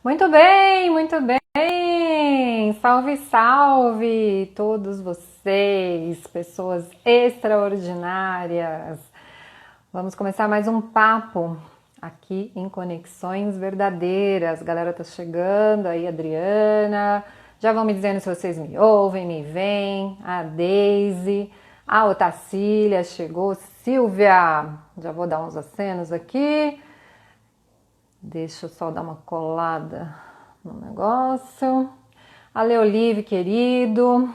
Muito bem, muito bem! Salve, salve todos vocês, pessoas extraordinárias! Vamos começar mais um papo aqui em Conexões Verdadeiras. Galera tá chegando aí, Adriana. Já vão me dizendo se vocês me ouvem, me veem. A Deise, a Otacília chegou. Silvia, já vou dar uns acenos aqui. Deixa eu só dar uma colada no negócio. A Leolive, querido.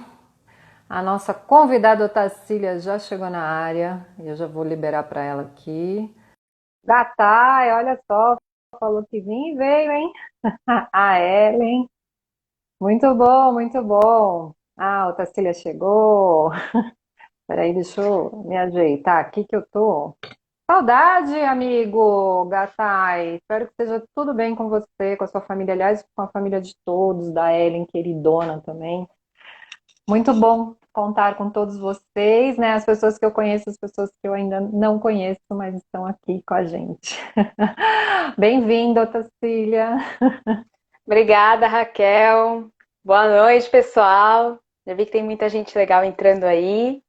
A nossa convidada Otacília já chegou na área. E eu já vou liberar para ela aqui. Gatay, olha só. Falou que vinha e veio, hein? A Ellen. Muito bom, muito bom. Ah, a Otacília chegou. Peraí, deixa eu me ajeitar aqui que eu tô. Saudade, amigo Gatay. Espero que esteja tudo bem com você, com a sua família, aliás, com a família de todos, da Ellen, queridona também. Muito bom contar com todos vocês, né? As pessoas que eu conheço, as pessoas que eu ainda não conheço, mas estão aqui com a gente. Bem-vinda, Otacília. Obrigada, Raquel. Boa noite, pessoal. Já vi que tem muita gente legal entrando aí.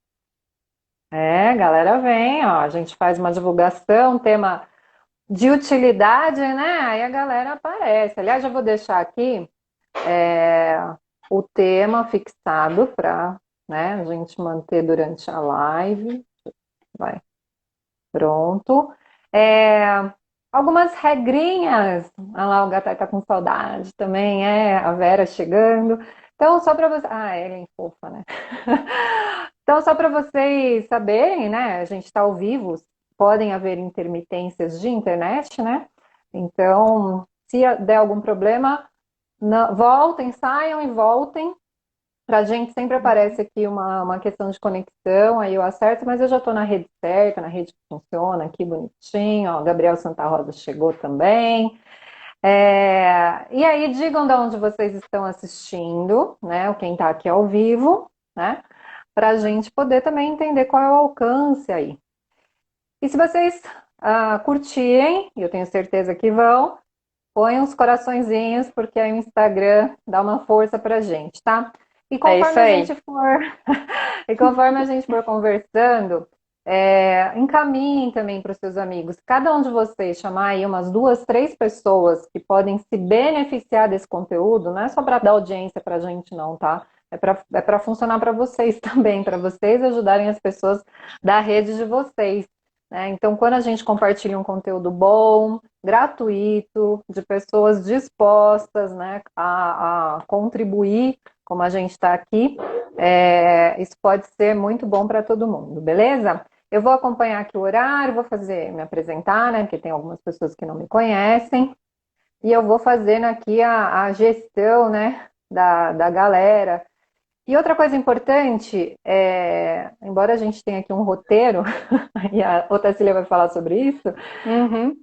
É, galera, vem, ó. A gente faz uma divulgação, tema de utilidade, né? Aí a galera aparece. Aliás, já vou deixar aqui é, o tema fixado para, né, a gente manter durante a live. Vai, pronto. É, algumas regrinhas. Ah lá, o gato tá com saudade também, a Vera chegando. Então, só para você. Ah, Ellen, fofa, né? Então, só para vocês saberem, né? A gente está ao vivo, podem haver intermitências de internet, né? Então, se der algum problema, voltem, saiam e voltem. Para a gente sempre aparece aqui uma questão de conexão, aí eu acerto, mas eu já estou na rede certa, na rede que funciona aqui bonitinho. Ó, Gabriel Santa Rosa chegou também. E aí, digam de onde vocês estão assistindo, né? Quem está aqui ao vivo, né? Para a gente poder também entender qual é o alcance aí. E se vocês curtirem, e eu tenho certeza que vão, põe uns coraçõezinhos, porque aí o Instagram dá uma força pra gente, tá? E É conforme isso a aí. gente for, e conforme a gente for conversando, encaminhem também para os seus amigos. Cada um de vocês chamar aí umas duas, três pessoas que podem se beneficiar desse conteúdo, não é só para dar audiência para a gente, não, tá? É para funcionar para vocês também, para vocês ajudarem as pessoas da rede de vocês, né? Então, quando a gente compartilha um conteúdo bom, gratuito, de pessoas dispostas, né, a contribuir, como a gente está aqui, isso pode ser muito bom para todo mundo, beleza? Eu vou acompanhar aqui o horário, vou fazer, me apresentar, né, porque tem algumas pessoas que não me conhecem, e eu vou fazendo aqui a gestão, né, da galera. E outra coisa importante, embora a gente tenha aqui um roteiro, e a Otacília vai falar sobre isso, Uhum.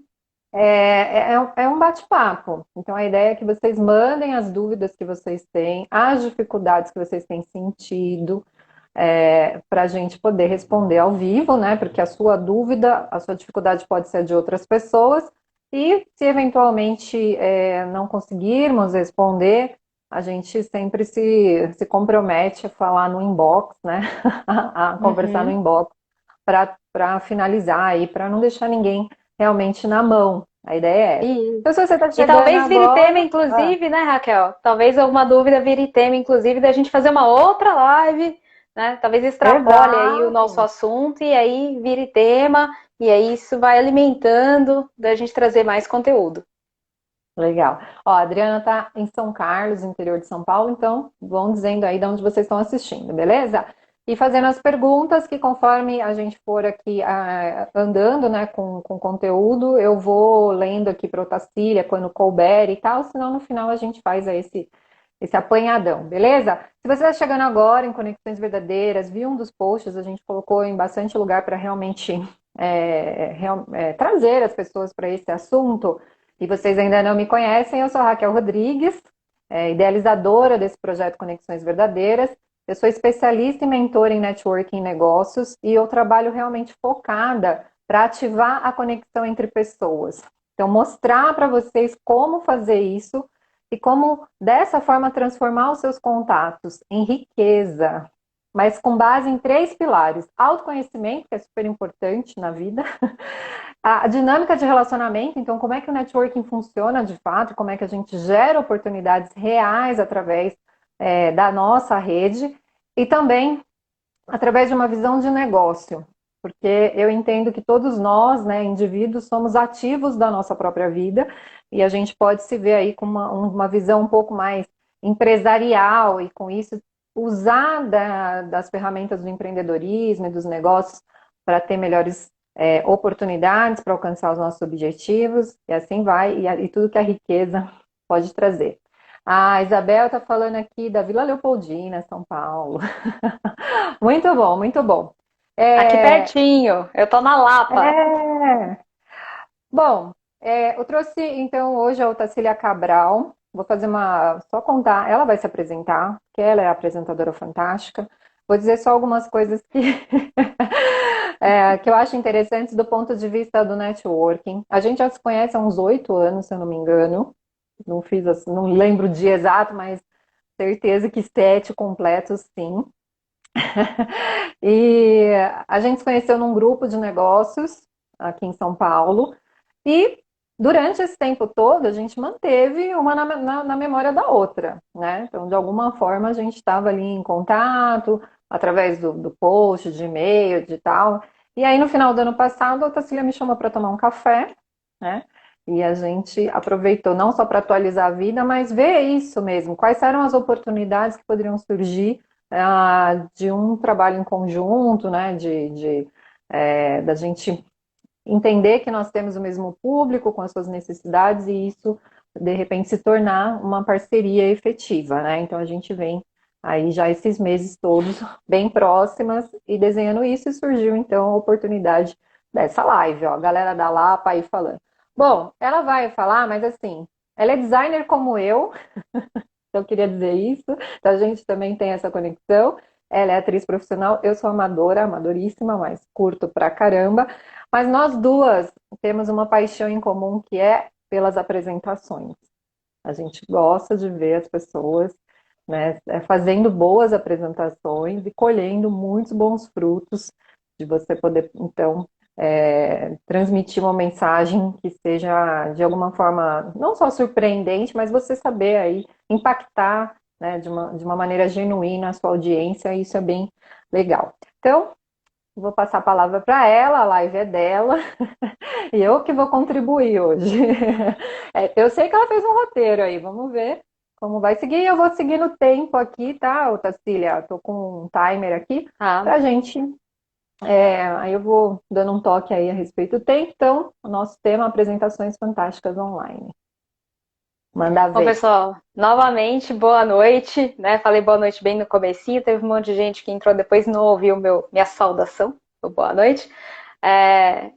é um bate-papo. Então, a ideia é que vocês mandem as dúvidas que vocês têm, as dificuldades que vocês têm sentido, para a gente poder responder ao vivo, né? Porque a sua dúvida, a sua dificuldade pode ser de outras pessoas, e se eventualmente não conseguirmos responder, a gente sempre se compromete a falar no inbox, né? A conversar no Uhum. inbox para finalizar aí, para não deixar ninguém realmente na mão. A ideia é essa. E, Então, se você está e chegando talvez vire tema, agora. inclusive, né, Raquel? Talvez alguma dúvida vire tema, inclusive, da gente fazer uma outra live, né? Talvez extrapole aí o nosso Exato. assunto e aí vire tema, e aí isso vai alimentando da gente trazer mais conteúdo. Legal. Ó, a Adriana está em São Carlos, interior de São Paulo, então vão dizendo aí de onde vocês estão assistindo, beleza? E fazendo as perguntas que conforme a gente for aqui andando, né, com conteúdo, eu vou lendo aqui para o Otacília, quando couber e tal, senão no final a gente faz aí esse apanhadão, beleza? Se você está chegando agora em Conexões Verdadeiras, viu um dos posts, a gente colocou em bastante lugar para realmente trazer as pessoas para esse assunto, e vocês ainda não me conhecem, eu sou a Raquel Rodrigues, idealizadora desse projeto Conexões Verdadeiras. Eu sou especialista e mentora em networking e negócios, e eu trabalho realmente focada para ativar a conexão entre pessoas. Então, mostrar para vocês como fazer isso e como dessa forma transformar os seus contatos em riqueza, mas com base em três pilares: autoconhecimento, que é super importante na vida, a dinâmica de relacionamento, então como é que o networking funciona de fato, como é que a gente gera oportunidades reais através da nossa rede, e também através de uma visão de negócio, porque eu entendo que todos nós, né, indivíduos, somos ativos da nossa própria vida e a gente pode se ver aí com uma visão um pouco mais empresarial e com isso usar das ferramentas do empreendedorismo e dos negócios para ter melhores oportunidades para alcançar os nossos objetivos e assim vai, e tudo que a riqueza pode trazer. A Isabel está falando aqui da Vila Leopoldina, São Paulo. Muito bom, muito bom. Aqui É, pertinho, eu tô na Lapa. é, bom, eu trouxe então hoje a Otacília Cabral. Vou fazer só contar, ela vai se apresentar, que ela é apresentadora fantástica. Vou dizer só algumas coisas que, que eu acho interessantes do ponto de vista do networking. A gente já se conhece há uns 8 anos, se eu não me engano. Não fiz assim, não lembro o dia exato, mas certeza que 7 completos, sim. E a gente se conheceu num grupo de negócios aqui em São Paulo. E durante esse tempo todo, a gente manteve uma na memória da outra, né? Então, de alguma forma, a gente estava ali em contato, através do post, de e-mail, de tal. E aí, no final do ano passado, a Otacília me chamou para tomar um café, né? E a gente aproveitou não só para atualizar a vida, mas ver isso mesmo, quais eram as oportunidades que poderiam surgir de um trabalho em conjunto, né? Da gente entender que nós temos o mesmo público com as suas necessidades e isso, de repente, se tornar uma parceria efetiva, né? Então a gente vem aí já esses meses todos bem próximas e desenhando isso e surgiu então a oportunidade dessa live, ó, a galera da Lapa aí falando. Bom, ela vai falar, mas assim, ela é designer como eu queria dizer isso, então a gente também tem essa conexão. Ela é atriz profissional, eu sou amadora, amadoríssima, mas curto pra caramba. Mas nós duas temos uma paixão em comum que é pelas apresentações. A gente gosta de ver as pessoas, né, fazendo boas apresentações e colhendo muitos bons frutos de você poder, então, transmitir uma mensagem que seja de alguma forma não só surpreendente, mas você saber aí impactar, né, de uma maneira genuína a sua audiência, e isso é bem legal. Então, vou passar a palavra para ela, a live é dela, e eu que vou contribuir hoje. Eu sei que ela fez um roteiro aí, vamos ver como vai seguir. Eu vou seguir no tempo aqui, tá, Otacília? Tô com um timer aqui Ah, pra gente. Aí eu vou dando um toque aí a respeito do tempo. Então, o nosso tema, apresentações fantásticas online. Manda bom, ver. pessoal, novamente, boa noite, né? Falei boa noite bem no comecinho, teve um monte de gente que entrou depois e não ouviu minha saudação, boa noite.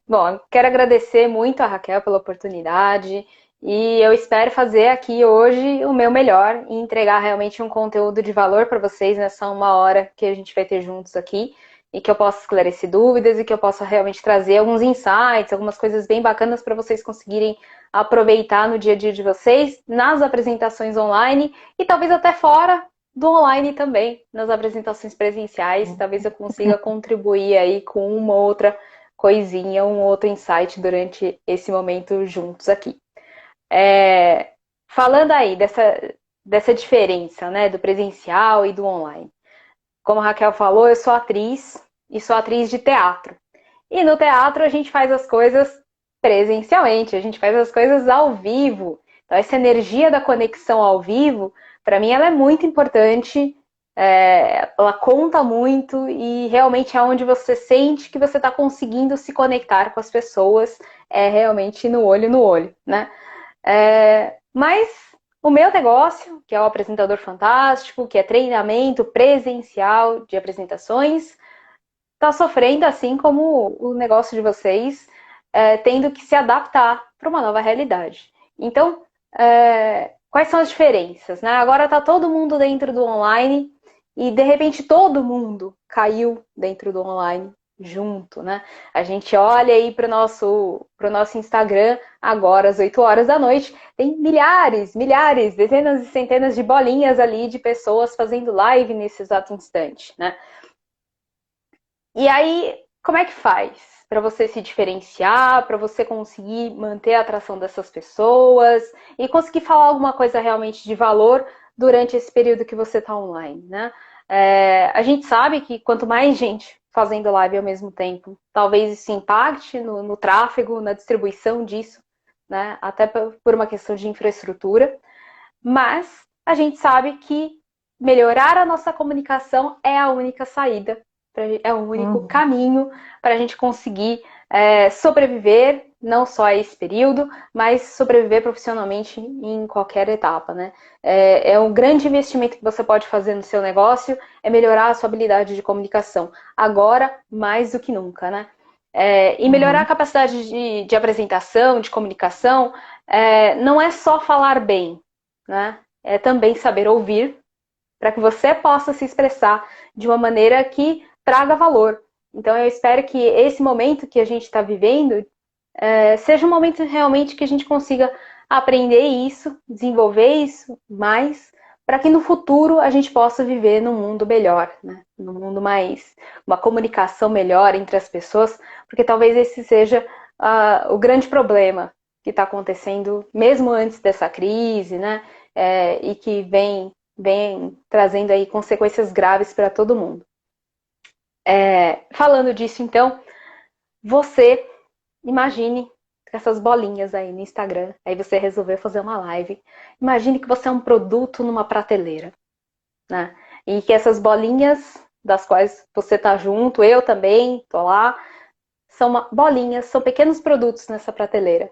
Bom, quero agradecer muito a Raquel pela oportunidade e eu espero fazer aqui hoje o meu melhor e entregar realmente um conteúdo de valor para vocês nessa 1 hora que a gente vai ter juntos aqui e que eu possa esclarecer dúvidas e que eu possa realmente trazer alguns insights, algumas coisas bem bacanas para vocês conseguirem aproveitar no dia a dia de vocês, nas apresentações online e talvez até fora do online também, nas apresentações presenciais, talvez eu consiga contribuir aí com uma outra coisinha, um outro insight durante esse momento juntos aqui. Falando aí dessa diferença, né, do presencial e do online. Como a Raquel falou, eu sou atriz e sou atriz de teatro. E no teatro a gente faz as coisas presencialmente, a gente faz as coisas ao vivo. Então essa energia da conexão ao vivo, para mim ela é muito importante, ela conta muito e realmente é onde você sente que você está conseguindo se conectar com as pessoas, é realmente no olho, né? Mas o meu negócio, que é o Apresentador Fantástico, que é treinamento presencial de apresentações, está sofrendo, assim como o negócio de vocês, tendo que se adaptar para uma nova realidade. Então, quais são as diferenças? Né? Agora está todo mundo dentro do online e, de repente, todo mundo caiu dentro do online junto, né? A gente olha aí para o nosso Instagram, agora às 8 horas da noite, tem milhares, dezenas e centenas de bolinhas ali de pessoas fazendo live nesse exato instante, né? E aí, como é que faz para você se diferenciar, para você conseguir manter a atração dessas pessoas e conseguir falar alguma coisa realmente de valor durante esse período que você está online, né? A gente sabe que quanto mais gente fazendo live ao mesmo tempo, talvez isso impacte no tráfego, na distribuição disso, né? Até por uma questão de infraestrutura, mas a gente sabe que melhorar a nossa comunicação é a única saída, é o único Uhum. caminho para a gente conseguir sobreviver, não só a esse período, mas sobreviver profissionalmente em qualquer etapa, né? É um grande investimento que você pode fazer no seu negócio, é melhorar a sua habilidade de comunicação, agora mais do que nunca, né? E melhorar a Uhum. capacidade de apresentação, de comunicação, não é só falar bem, né? É também saber ouvir para que você possa se expressar de uma maneira que traga valor. Então eu espero que esse momento que a gente está vivendo seja um momento realmente que a gente consiga aprender isso, desenvolver isso mais, para que no futuro a gente possa viver num mundo melhor, né? Num mundo mais, uma comunicação melhor entre as pessoas, porque talvez esse seja o grande problema que está acontecendo mesmo antes dessa crise, né? E que vem trazendo aí consequências graves para todo mundo. Falando disso, então, você imagine essas bolinhas aí no Instagram, aí você resolveu fazer uma live. Imagine que você é um produto numa prateleira, né? E que essas bolinhas das quais você tá junto, eu também tô lá, são bolinhas, são pequenos produtos nessa prateleira.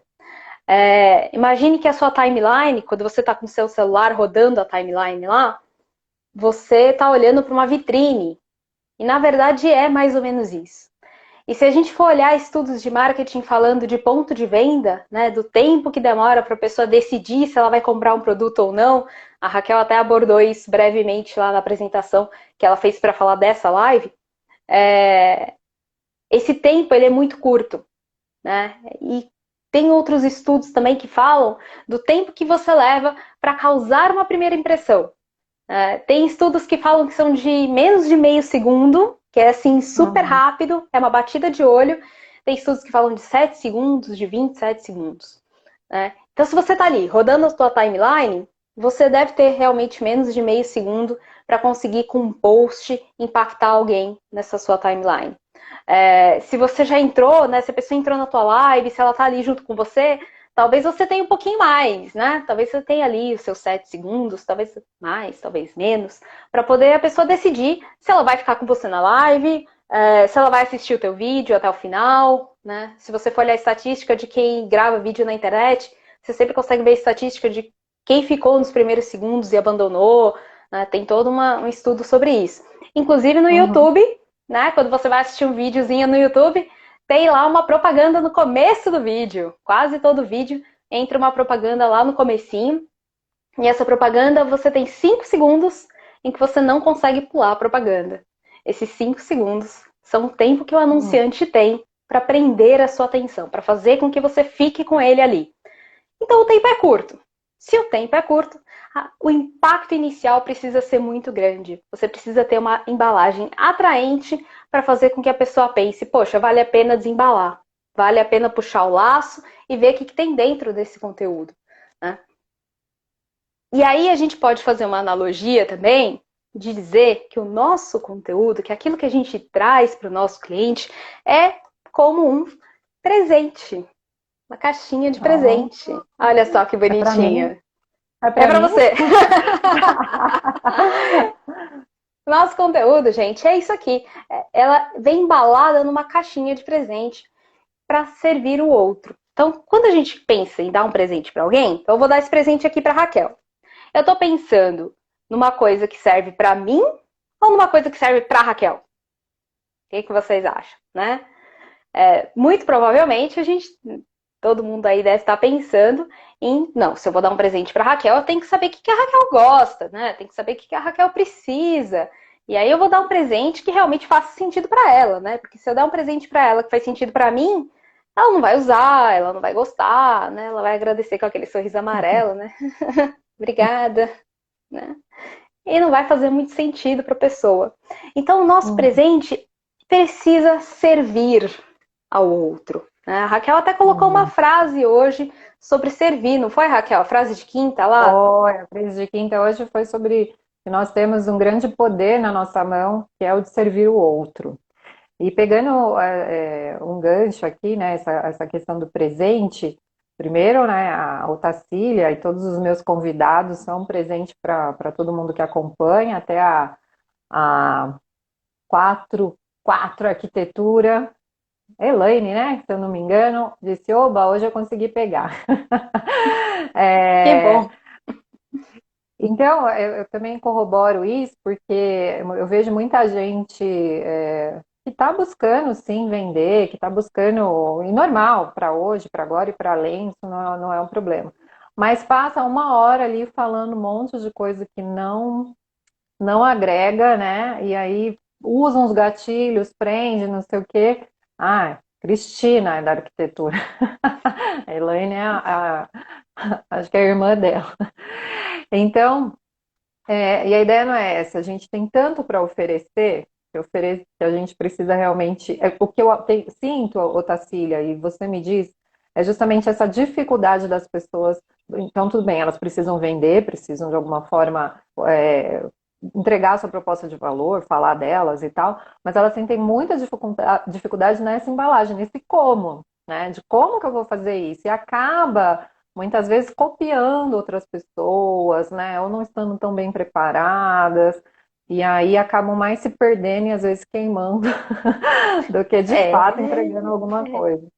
Imagine que a sua timeline, quando você está com o seu celular rodando a timeline lá, você está olhando para uma vitrine. E na verdade é mais ou menos isso. E se a gente for olhar estudos de marketing falando de ponto de venda, né, do tempo que demora para a pessoa decidir se ela vai comprar um produto ou não, a Raquel até abordou isso brevemente lá na apresentação que ela fez para falar dessa live. Esse tempo ele é muito curto, né? E tem outros estudos também que falam do tempo que você leva para causar uma primeira impressão. Tem estudos que falam que são de menos de meio segundo, que é assim super Uhum. rápido, é uma batida de olho. Tem estudos que falam de 7 segundos, de 27 segundos. Né? Então, se você está ali rodando a sua timeline, você deve ter realmente menos de meio segundo para conseguir com um post impactar alguém nessa sua timeline. Se você já entrou, né? Se a pessoa entrou na tua live, se ela está ali junto com você, talvez você tenha um pouquinho mais, né? Talvez você tenha ali os seus 7 segundos, talvez mais, talvez menos, para poder a pessoa decidir se ela vai ficar com você na live, se ela vai assistir o teu vídeo até o final, né? Se você for olhar a estatística de quem grava vídeo na internet, você sempre consegue ver a estatística de quem ficou nos primeiros segundos e abandonou, né? Tem todo um estudo sobre isso. Inclusive no Uhum. YouTube, né? Quando você vai assistir um videozinho no YouTube, tem lá uma propaganda no começo do vídeo. Quase todo vídeo entra uma propaganda lá no comecinho. E essa propaganda você tem 5 segundos em que você não consegue pular a propaganda. Esses 5 segundos são o tempo que o Uhum. anunciante tem para prender a sua atenção, para fazer com que você fique com ele ali. Então o tempo é curto. Se o tempo é curto, o impacto inicial precisa ser muito grande. Você precisa ter uma embalagem atraente para fazer com que a pessoa pense, poxa, vale a pena desembalar, vale a pena puxar o laço e ver o que tem dentro desse conteúdo. Né? E aí a gente pode fazer uma analogia também de dizer que o nosso conteúdo, que aquilo que a gente traz para o nosso cliente é como um presente, uma caixinha de Oh, presente. Olha só que é para mim? bonitinha. É É para para mim? você. Nosso conteúdo, gente, é isso aqui. Ela vem embalada numa caixinha de presente para servir o outro. Então, quando a gente pensa em dar um presente para alguém, então eu vou dar esse presente aqui para Raquel. Eu estou pensando numa coisa que serve para mim ou numa coisa que serve para Raquel? O que vocês acham, né? Muito provavelmente todo mundo aí deve estar pensando em, não, se eu vou dar um presente para Raquel, eu tenho que saber o que a Raquel gosta, né? Tem que saber o que a Raquel precisa. E aí eu vou dar um presente que realmente faça sentido para ela, né? Porque se eu der um presente para ela que faz sentido para mim, ela não vai usar, ela não vai gostar, né? Ela vai agradecer com aquele sorriso amarelo, né? Obrigada, né? E não vai fazer muito sentido para a pessoa. Então, o nosso Uhum. presente precisa servir ao outro, né? A Raquel até colocou uma Uhum. frase hoje sobre servir, não foi, Raquel? A frase de quinta lá? A crise de quinta hoje foi sobre que nós temos um grande poder na nossa mão, que é o de servir o outro. E pegando um gancho aqui, né, essa questão do presente, primeiro, né, a Otacília e todos os meus convidados são um presente para todo mundo que acompanha, até a quatro arquitetura, Elaine, né, se eu não me engano, disse, oba, hoje eu consegui pegar. Que É, bom. então, eu também corroboro isso, porque eu vejo muita gente que está buscando, sim, vender, que está buscando, e normal, para hoje, para agora e para além, isso não é um problema. Mas passa uma hora ali falando um monte de coisa que não agrega, né? E aí usa uns gatilhos, prende, não sei o quê. Ah, Cristina é da arquitetura. A Elaine é acho que é a irmã dela. Então, e a ideia não é essa, a gente tem tanto para oferecer, que a gente precisa realmente. O que eu sinto, Otacília, e você me diz, é justamente essa dificuldade das pessoas. Então, tudo bem, elas precisam vender, precisam de alguma forma entregar a sua proposta de valor, falar delas e tal, mas elas sentem muita dificuldade nessa embalagem, nesse como, né? De como que eu vou fazer isso? E acaba muitas vezes copiando outras pessoas, né? Ou não estando tão bem preparadas, e aí acabam mais se perdendo e às vezes queimando do que de fato entregando É, alguma coisa.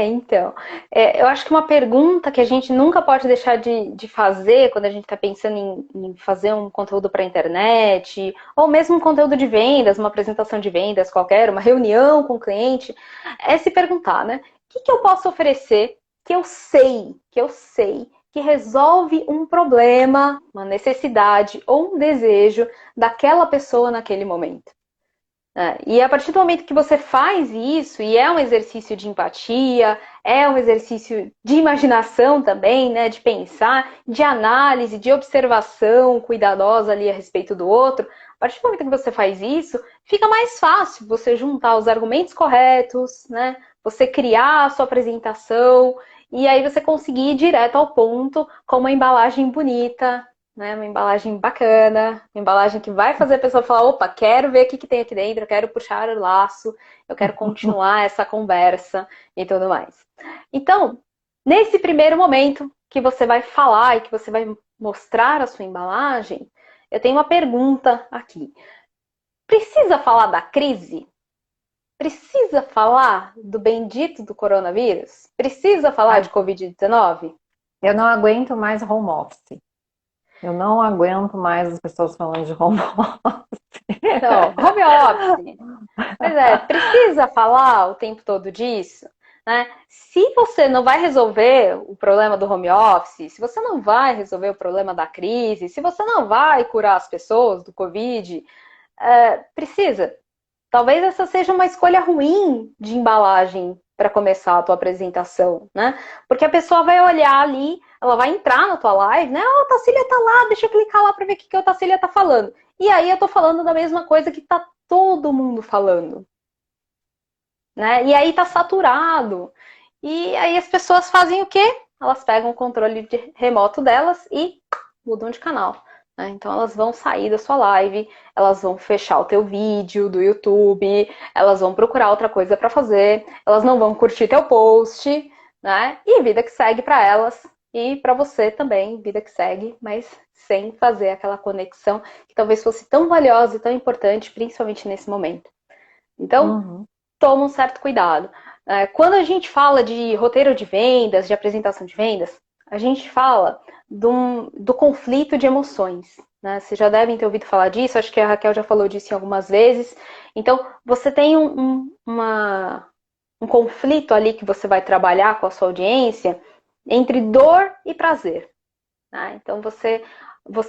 então. Eu acho que uma pergunta que a gente nunca pode deixar de fazer quando a gente está pensando em fazer um conteúdo para a internet, ou mesmo um conteúdo de vendas, uma apresentação de vendas qualquer, uma reunião com o cliente, é se perguntar, né? O que eu posso oferecer que resolve um problema, uma necessidade ou um desejo daquela pessoa naquele momento? E a partir do momento que você faz isso, e é um exercício de empatia, é um exercício de imaginação também, né, de pensar, de análise, de observação cuidadosa ali a respeito do outro, a partir do momento que você faz isso, fica mais fácil você juntar os argumentos corretos, né, você criar a sua apresentação, e aí você conseguir ir direto ao ponto com uma embalagem bonita, né? Uma embalagem bacana, uma embalagem que vai fazer a pessoa falar, opa, quero ver o que tem aqui dentro, eu quero puxar o laço, eu quero continuar essa conversa e tudo mais. Então, nesse primeiro momento que você vai falar e que você vai mostrar a sua embalagem, eu tenho uma pergunta aqui. Precisa falar da crise? Precisa falar do bendito do coronavírus? Precisa falar Ai, de Covid-19? eu não aguento mais home office. Eu não aguento mais as pessoas falando de home office. Não, home office. Pois é, precisa falar o tempo todo disso? Né? Se você não vai resolver o problema do home office, se você não vai resolver o problema da crise, se você não vai curar as pessoas do Covid, precisa. Talvez essa seja uma escolha ruim de embalagem para começar a tua apresentação, né? Porque a pessoa vai olhar ali, ela vai entrar na tua live, né? Oh, a Tacília tá lá, deixa eu clicar lá para ver o que a Tacília tá falando. E aí eu tô falando da mesma coisa que tá todo mundo falando, né? E aí tá saturado. E aí as pessoas fazem o quê? Elas pegam o controle remoto delas e mudam de canal. Né? Então elas vão sair da sua live, elas vão fechar o teu vídeo do YouTube, elas vão procurar outra coisa para fazer, elas não vão curtir teu post, né? E vida que segue para elas e para você também, vida que segue, mas sem fazer aquela conexão que talvez fosse tão valiosa e tão importante, principalmente nesse momento. Então, Uhum. toma um certo cuidado. Quando a gente fala de roteiro de vendas, de apresentação de vendas, a gente fala do conflito de emoções. Né? Vocês já devem ter ouvido falar disso, acho que a Raquel já falou disso em algumas vezes. Então, você tem um conflito ali que você vai trabalhar com a sua audiência entre dor e prazer. né? Então você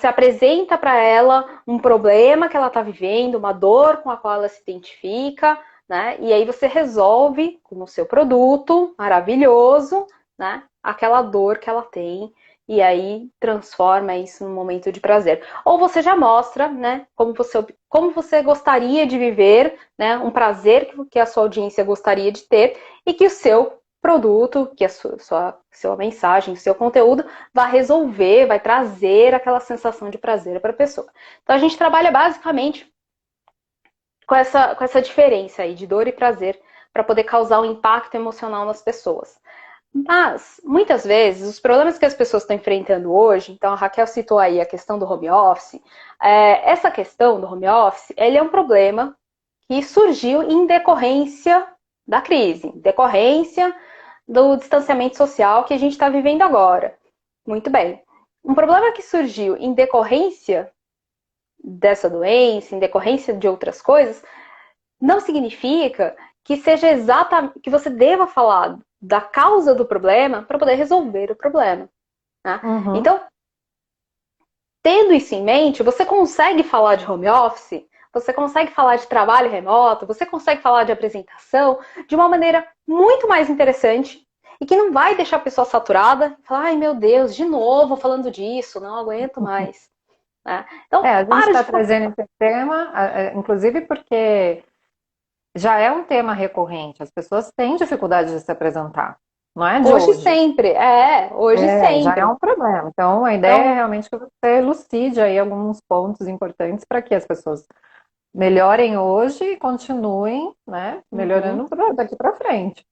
apresenta para ela um problema que ela está vivendo, uma dor com a qual ela se identifica, né? E aí você resolve com o seu produto maravilhoso, né? Aquela dor que ela tem e aí transforma isso num momento de prazer. Ou você já mostra, né? Como você gostaria de viver, né? Um prazer que a sua audiência gostaria de ter e que o seu produto, que a sua mensagem, o seu conteúdo vai resolver, vai trazer aquela sensação de prazer para a pessoa. Então a gente trabalha basicamente com essa diferença aí de dor e prazer para poder causar um impacto emocional nas pessoas. Mas, muitas vezes, os problemas que as pessoas estão enfrentando hoje, então a Raquel citou aí a questão do home office, essa questão do home office, ele é um problema que surgiu em decorrência da crise, em decorrência do distanciamento social que a gente está vivendo agora. Muito bem. Um problema que surgiu em decorrência dessa doença, em decorrência de outras coisas, não significa que seja exatamente que você deva falar da causa do problema para poder resolver o problema. Né? Uhum. Então, tendo isso em mente, você consegue falar de home office, você consegue falar de trabalho remoto, você consegue falar de apresentação de uma maneira muito mais interessante e que não vai deixar a pessoa saturada, falar, ai meu Deus, de novo falando disso, não aguento mais. Né? Então, A gente para está de trazendo esse tema, inclusive porque já é um tema recorrente. As pessoas têm dificuldade de se apresentar, não é de hoje hoje. sempre, hoje Já é sempre. um problema. Então, a ideia é Então, realmente que você elucide aí alguns pontos importantes para que as pessoas melhorem hoje e continuem, né, uhum. melhorando daqui para frente.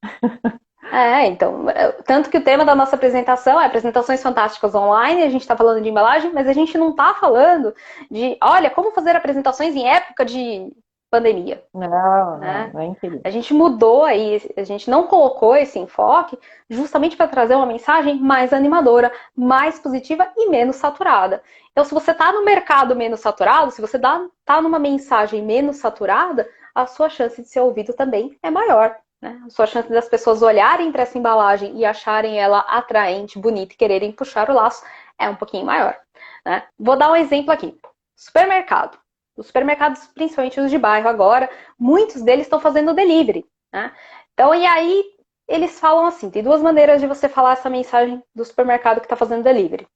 Então, tanto que o tema da nossa apresentação é apresentações fantásticas online, a gente está falando de embalagem, mas a gente não está falando de, olha, como fazer apresentações em época de pandemia, né? Não é incrível. A gente mudou aí, a gente não colocou esse enfoque justamente para trazer uma mensagem mais animadora, mais positiva e menos saturada. Então, se você está no mercado menos saturado, se você está numa mensagem menos saturada, a sua chance de ser ouvido também é maior. Né? A sua chance das pessoas olharem para essa embalagem e acharem ela atraente, bonita e quererem puxar o laço é um pouquinho maior. Né? Vou dar um exemplo aqui. Supermercado. Os supermercados, principalmente os de bairro agora, muitos deles estão fazendo delivery. Né? Então, e aí eles falam assim, tem duas maneiras de você falar essa mensagem do supermercado que está fazendo delivery.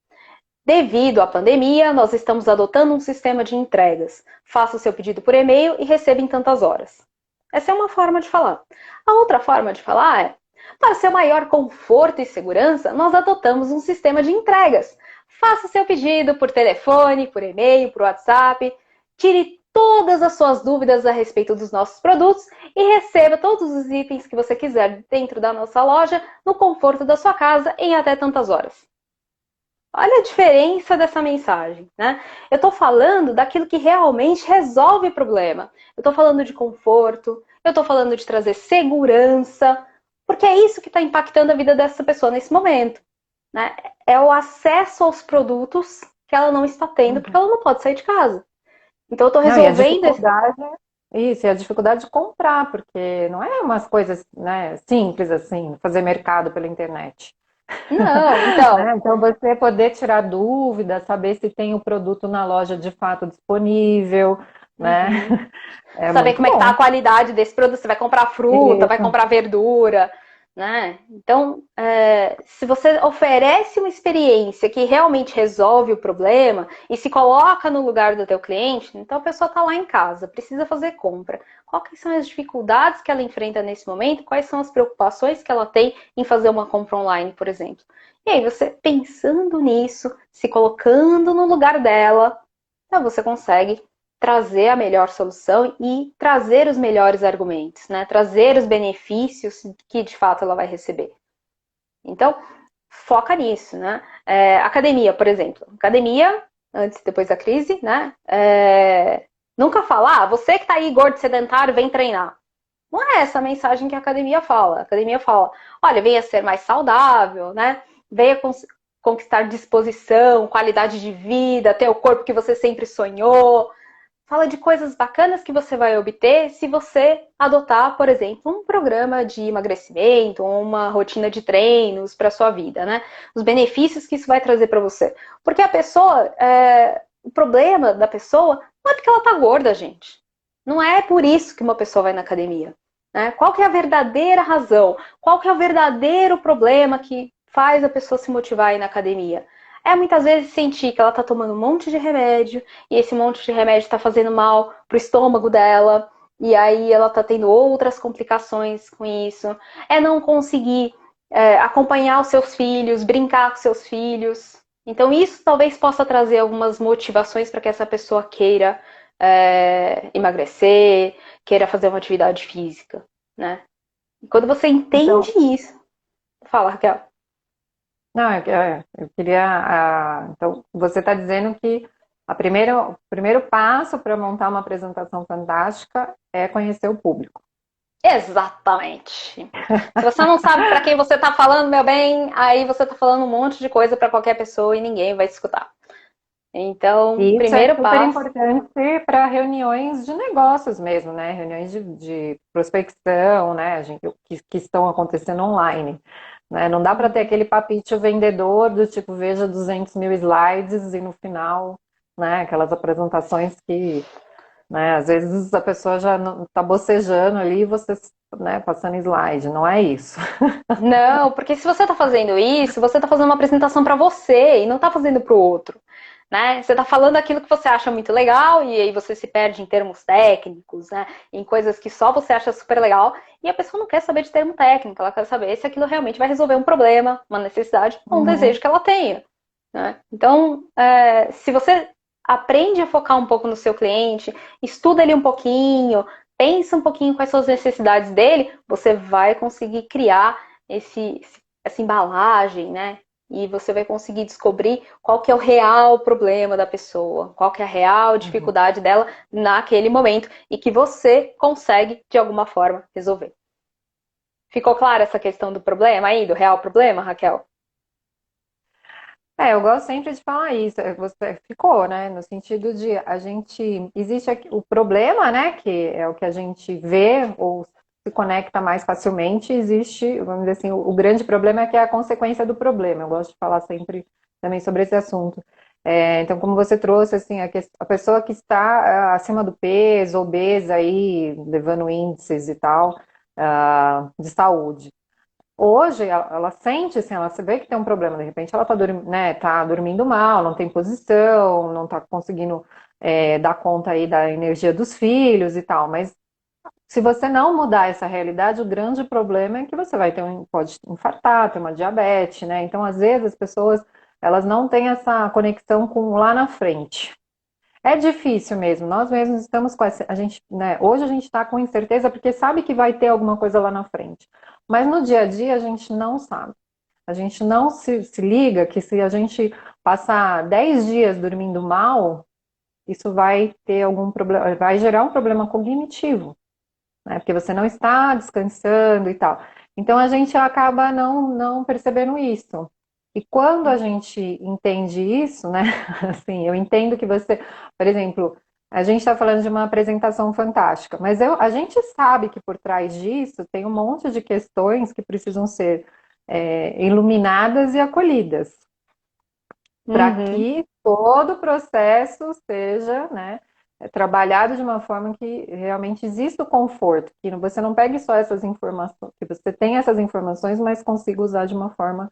Devido à pandemia, nós estamos adotando um sistema de entregas. Faça o seu pedido por e-mail e receba em tantas horas. Essa é uma forma de falar. A outra forma de falar é, para seu maior conforto e segurança, nós adotamos um sistema de entregas. Faça seu pedido por telefone, por e-mail, por WhatsApp, tire todas as suas dúvidas a respeito dos nossos produtos e receba todos os itens que você quiser dentro da nossa loja no conforto da sua casa em até tantas horas. Olha a diferença dessa mensagem, né? Eu estou falando daquilo que realmente resolve o problema. Eu estou falando de conforto, eu estou falando de trazer segurança, porque é isso que está impactando a vida dessa pessoa nesse momento. Né? É o acesso aos produtos que ela não está tendo, porque ela não pode sair de casa. Então eu estou Não, e a resolvendo esse... dificuldade, isso, e a dificuldade de comprar, porque não é umas coisas, né, simples assim, fazer mercado pela internet. Não, então, Né? Então, você poder tirar dúvidas, saber se tem o produto na loja de fato disponível, né? uhum. É Saber muito como é que tá a bom. qualidade desse produto, você vai comprar fruta, vai Isso. comprar verdura, né? Então, se você oferece uma experiência que realmente resolve o problema e se coloca no lugar do teu cliente, então a pessoa está lá em casa, precisa fazer compra. Quais são as dificuldades que ela enfrenta nesse momento? Quais são as preocupações que ela tem em fazer uma compra online, por exemplo? E aí você pensando nisso, se colocando no lugar dela, você consegue trazer a melhor solução e trazer os melhores argumentos, né? Trazer os benefícios que de fato ela vai receber. Então, foca nisso, né? Academia, por exemplo. Academia, antes e depois da crise, né? Nunca fala, você que tá aí gordo, sedentário, vem treinar. Não é essa a mensagem que a academia fala. A academia fala, olha, venha ser mais saudável, né? Venha conquistar disposição, qualidade de vida, ter o corpo que você sempre sonhou. fala de coisas bacanas que você vai obter se você adotar, por exemplo, um programa de emagrecimento ou uma rotina de treinos para sua vida, né? Os benefícios que isso vai trazer para você. Porque a pessoa, o problema da pessoa não é porque ela tá gorda, gente. Não é por isso que uma pessoa vai na academia. Né? Qual que é a verdadeira razão? Qual que é o verdadeiro problema que faz a pessoa se motivar a ir na academia? É muitas vezes sentir que ela tá tomando um monte de remédio e esse monte de remédio tá fazendo mal pro estômago dela e aí ela tá tendo outras complicações com isso. É não conseguir acompanhar os seus filhos, brincar com seus filhos. Então isso talvez possa trazer algumas motivações para que essa pessoa queira emagrecer, queira fazer uma atividade física, né? E quando você entende Então, isso, fala, Raquel. não, eu queria. Então, você está dizendo que o primeiro passo para montar uma apresentação fantástica é conhecer o público. Exatamente. Se você não sabe para quem você está falando, meu bem, aí você está falando um monte de coisa para qualquer pessoa e ninguém vai te escutar. Então, E isso é primeiro super passo. importante para reuniões de negócios mesmo, né? Reuniões de prospecção, né? Que estão acontecendo online. Né? Não dá para ter aquele papite vendedor do tipo, veja 200 mil slides e no final, né? Aquelas apresentações que, né? Às vezes a pessoa já está bocejando ali e você, né? Passando slide. Não é isso. Não, porque se você está fazendo isso, você está fazendo uma apresentação para você e não está fazendo para o outro. Né? Você está falando aquilo que você acha muito legal e aí você se perde em termos técnicos, né? Em coisas que só você acha super legal e a pessoa não quer saber de termo técnico, ela quer saber se aquilo realmente vai resolver um problema, uma necessidade ou um Uhum, desejo que ela tenha. Né? Então, se você aprende a focar um pouco no seu cliente, estuda ele um pouquinho, pensa um pouquinho quais são as necessidades dele, você vai conseguir criar essa embalagem, né? E você vai conseguir descobrir qual que é o real problema da pessoa, qual que é a real uhum. dificuldade dela naquele momento e que você consegue, de alguma forma, resolver. Ficou clara essa questão do problema aí, do real problema, Raquel? Eu gosto sempre de falar isso. Você ficou, né? No sentido de a gente existe aqui, o problema, né? Que é o que a gente vê ou se conecta mais facilmente. Existe, vamos dizer assim, o grande problema é que é a consequência do problema. Eu gosto de falar sempre também sobre esse assunto. Então, como você trouxe, assim, a pessoa que está acima do peso, obesa aí, levando índices e tal, de saúde. Hoje, ela sente, assim, ela vê que tem um problema, de repente ela tá dormindo mal, não tem posição, não está conseguindo dar conta aí da energia dos filhos e tal, mas se você não mudar essa realidade, o grande problema é que você pode infartar, ter uma diabetes, né? Então, às vezes, as pessoas, elas não têm essa conexão com lá na frente. É difícil mesmo, nós mesmos estamos com essa, a gente, né, hoje a gente está com incerteza porque sabe que vai ter alguma coisa lá na frente. Mas no dia a dia a gente não sabe. A gente não se liga que se a gente passar 10 dias dormindo mal, isso vai ter algum problema, vai gerar um problema cognitivo, né? Porque você não está descansando e tal. Então a gente acaba não percebendo isso. E quando a gente entende isso, né? Assim, eu entendo que você, por exemplo, a gente está falando de uma apresentação fantástica, mas a gente sabe que por trás disso tem um monte de questões que precisam ser iluminadas e acolhidas para Uhum. que todo o processo seja, né, trabalhado de uma forma que realmente exista o conforto, que você não pegue só essas informações, que você tenha essas informações, mas consiga usar de uma forma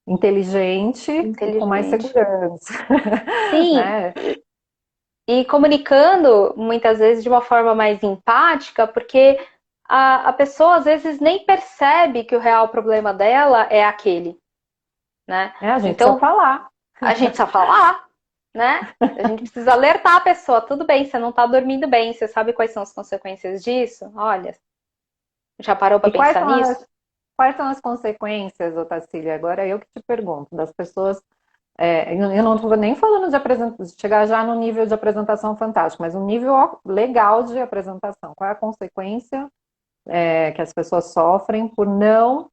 inteligente e com mais Inteligente. segurança, Sim, né? e comunicando muitas vezes de uma forma mais empática, porque a pessoa às vezes nem percebe que o real problema dela é aquele, né? A gente precisa Então, falar. a gente só falar, né? A gente precisa alertar a pessoa, tudo bem, você não tá dormindo bem, você sabe quais são as consequências disso? Olha, já parou para E pensar nisso? quais são as consequências, Otacília? Agora eu que te pergunto, das pessoas. Eu não estou nem falando de chegar já no nível de apresentação fantástico, mas um nível legal de apresentação. Qual é a consequência que as pessoas sofrem por não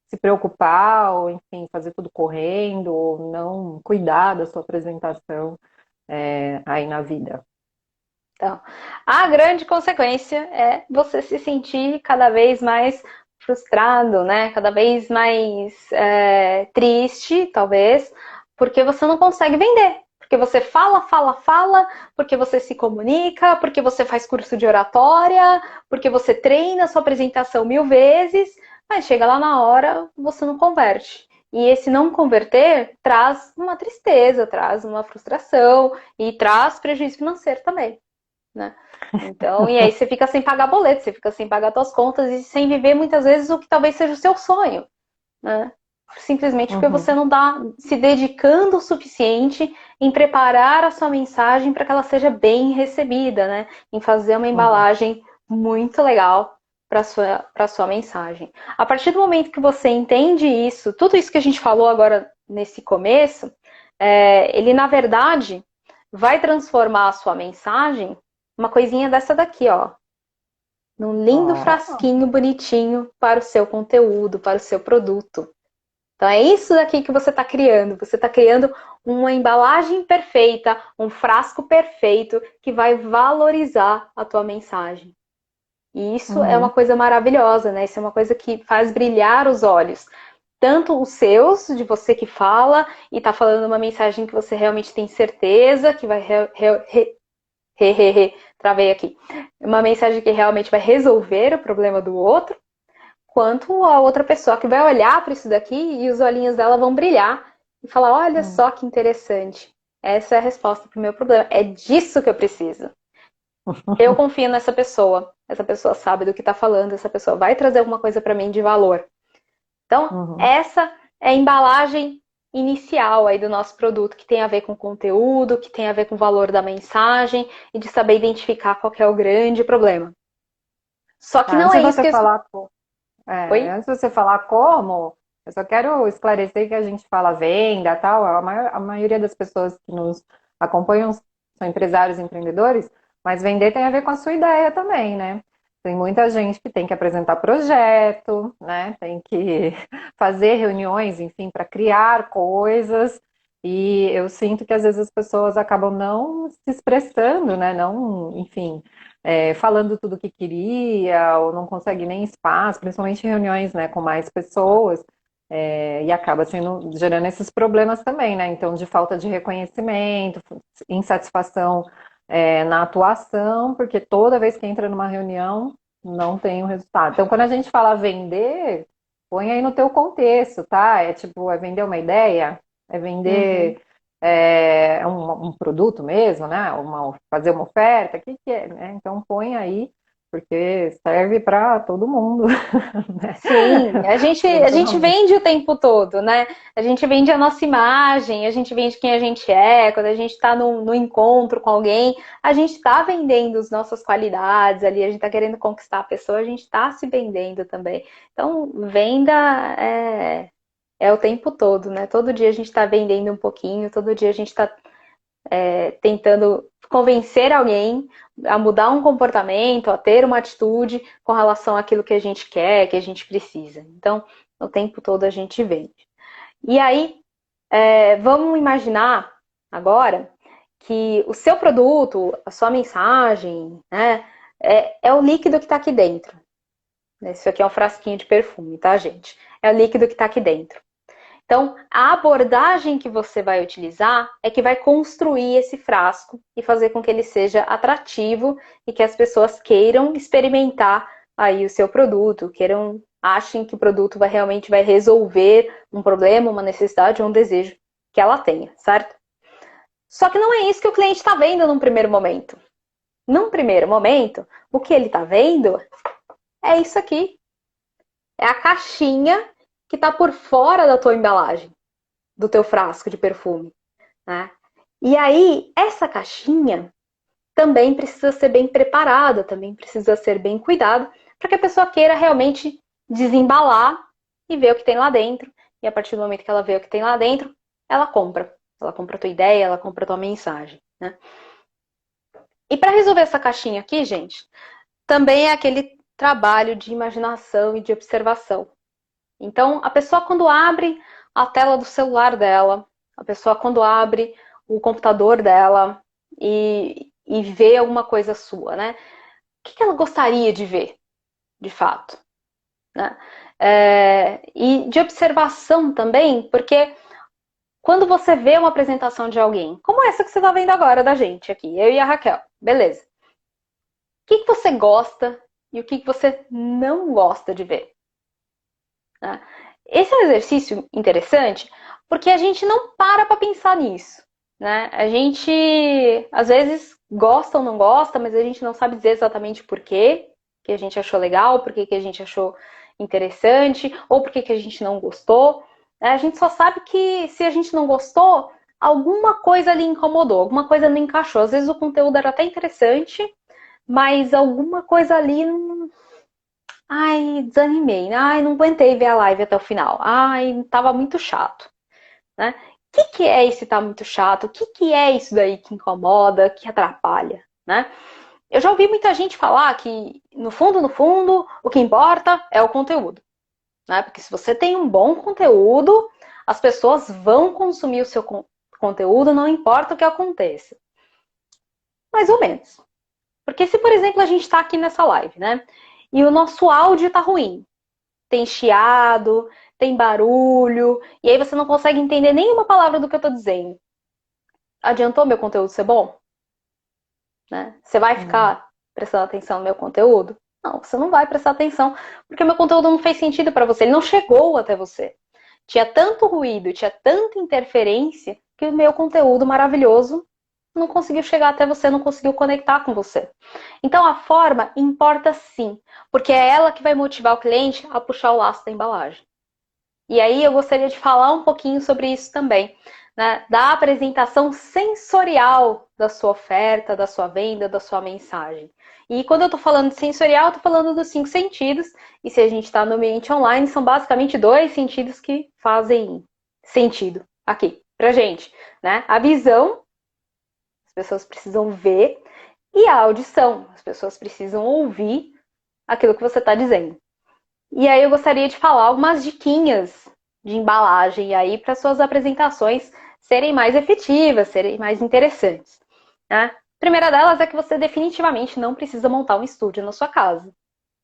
se preocupar, ou enfim, fazer tudo correndo, ou não cuidar da sua apresentação? aí na vida. Então, a grande consequência é você se sentir cada vez mais frustrado, né? Cada vez mais triste, talvez, porque você não consegue vender. Porque você fala, fala, fala, porque você se comunica, porque você faz curso de oratória, porque você treina a sua apresentação 1000 vezes, mas chega lá na hora, você não converte. E esse não converter traz uma tristeza, traz uma frustração e traz prejuízo financeiro também, né? Então, e aí você fica sem pagar boleto, você fica sem pagar suas contas e sem viver muitas vezes o que talvez seja o seu sonho, né? Simplesmente porque você Uhum, não está se dedicando o suficiente em preparar a sua mensagem para que ela seja bem recebida, né? Em fazer uma uhum, embalagem muito legal para sua mensagem. A partir do momento que você entende isso, tudo isso que a gente falou agora nesse começo, ele na verdade vai transformar a sua mensagem uma coisinha dessa daqui, ó, num lindo ó, frasquinho bonitinho para o seu conteúdo, para o seu produto. Então é isso daqui que você está criando. Você está criando uma embalagem perfeita, um frasco perfeito que vai valorizar a tua mensagem. E isso é uma uhum, coisa maravilhosa, né? Isso é uma coisa que faz brilhar os olhos. Tanto os seus, de você que fala e está falando uma mensagem que você realmente tem certeza que vai travei aqui. Uma mensagem que realmente vai resolver o problema do outro, quanto a outra pessoa que vai olhar para isso daqui e os olhinhos dela vão brilhar e falar: olha uhum. só que interessante. Essa é a resposta para o meu problema. É disso que eu preciso. Eu confio nessa pessoa. Essa pessoa sabe do que está falando. Essa pessoa vai trazer alguma coisa para mim de valor. Então, Uhum. essa é a embalagem inicial aí do nosso produto, que tem a ver com conteúdo, que tem a ver com o valor da mensagem e de saber identificar qual é o grande problema. Só que Ah, não antes de é isso você que... falar, Oi? antes de você falar como, eu só quero esclarecer que a gente fala venda, tal, a maioria das pessoas que nos acompanham são empresários, empreendedores, mas vender tem a ver com a sua ideia também, né? Tem muita gente que tem que apresentar projeto, né? Tem que fazer reuniões, enfim, para criar coisas. E eu sinto que às vezes as pessoas acabam não se expressando, né? Não, enfim, falando tudo o que queria, ou não consegue nem espaço, principalmente em reuniões, né, com mais pessoas, e acaba gerando esses problemas também, né? Então, de falta de reconhecimento, insatisfação, na atuação, porque toda vez que entra numa reunião, não tem o resultado. Então, quando a gente fala vender, põe aí no teu contexto, tá? É tipo, é vender uma ideia, é Uhum. vender um produto mesmo, né? Fazer uma oferta, o que que é, né? Então põe aí, porque serve para todo mundo, né? Sim, a gente Eventualmente. vende o tempo todo, né? A gente vende a nossa imagem, a gente vende quem a gente é, quando a gente está no encontro com alguém, a gente está vendendo as nossas qualidades ali, a gente está querendo conquistar a pessoa, a gente está se vendendo também. Então, venda é o tempo todo, né? Todo dia a gente está vendendo um pouquinho, todo dia a gente está tentando convencer alguém a mudar um comportamento, a ter uma atitude com relação àquilo que a gente quer, que a gente precisa. Então, o tempo todo a gente vende. E aí, vamos imaginar agora que o seu produto, a sua mensagem, né, é o líquido que está aqui dentro. Isso aqui é um frasquinho de perfume, tá, gente? É o líquido que está aqui dentro. Então, a abordagem que você vai utilizar é que vai construir esse frasco e fazer com que ele seja atrativo e que as pessoas queiram experimentar aí o seu produto, achem que o produto realmente vai resolver um problema, uma necessidade ou um desejo que ela tenha, certo? Só que não é isso que o cliente está vendo num primeiro momento. Num primeiro momento, o que ele está vendo é isso aqui. É a caixinha que está por fora da tua embalagem, do teu frasco de perfume, né? E aí, essa caixinha também precisa ser bem preparada, também precisa ser bem cuidada, para que a pessoa queira realmente desembalar e ver o que tem lá dentro. E a partir do momento que ela vê o que tem lá dentro, ela compra. Ela compra a tua ideia, ela compra a tua mensagem, né? E para resolver essa caixinha aqui, gente, também é aquele trabalho de imaginação e de observação. Então, a pessoa quando abre a tela do celular dela, a pessoa quando abre o computador dela e ver alguma coisa sua, né? O que ela gostaria de ver, de fato, né? E de observação também, porque quando você vê uma apresentação de alguém, como essa que você está vendo agora da gente aqui, eu e a Raquel, beleza. O que você gosta e o que você não gosta de ver? Né? Esse é um exercício interessante porque a gente não para pensar nisso. Né? A gente, às vezes, gosta ou não gosta, mas a gente não sabe dizer exatamente por quê que a gente achou legal, por que a gente achou interessante, ou por que a gente não gostou. A gente só sabe que se a gente não gostou, alguma coisa ali incomodou, alguma coisa não encaixou. Às vezes o conteúdo era até interessante, mas alguma coisa ali não. Ai, desanimei. Ai, não aguentei ver a live até o final. Ai, tava muito chato. Né? O que é esse tá muito chato? O que é isso daí que incomoda, que atrapalha? Né? Eu já ouvi muita gente falar que, no fundo, o que importa é o conteúdo. Né? Porque se você tem um bom conteúdo, as pessoas vão consumir o seu conteúdo, não importa o que aconteça. Mais ou menos. Porque se, por exemplo, a gente está aqui nessa live, né? E o nosso áudio está ruim. Tem chiado, tem barulho, e aí você não consegue entender nenhuma palavra do que eu estou dizendo. Adiantou meu conteúdo ser bom? Né? Você vai ficar prestando atenção no meu conteúdo? Não, você não vai prestar atenção, porque meu conteúdo não fez sentido para você, ele não chegou até você. Tinha tanto ruído, tinha tanta interferência, que o meu conteúdo maravilhoso não conseguiu chegar até você, não conseguiu conectar com você. Então a forma importa sim, porque é ela que vai motivar o cliente a puxar o laço da embalagem. E aí eu gostaria de falar um pouquinho sobre isso também, né? Da apresentação sensorial da sua oferta, da sua venda, da sua mensagem. E quando eu estou falando de sensorial, eu estou falando dos 5 sentidos. E se a gente está no ambiente online, são basicamente 2 sentidos que fazem sentido aqui pra gente, né? A visão, as pessoas precisam ver, e a audição, as pessoas precisam ouvir aquilo que você está dizendo. E aí eu gostaria de falar algumas diquinhas de embalagem aí para suas apresentações serem mais efetivas, serem mais interessantes. Né? A primeira delas é que você definitivamente não precisa montar um estúdio na sua casa.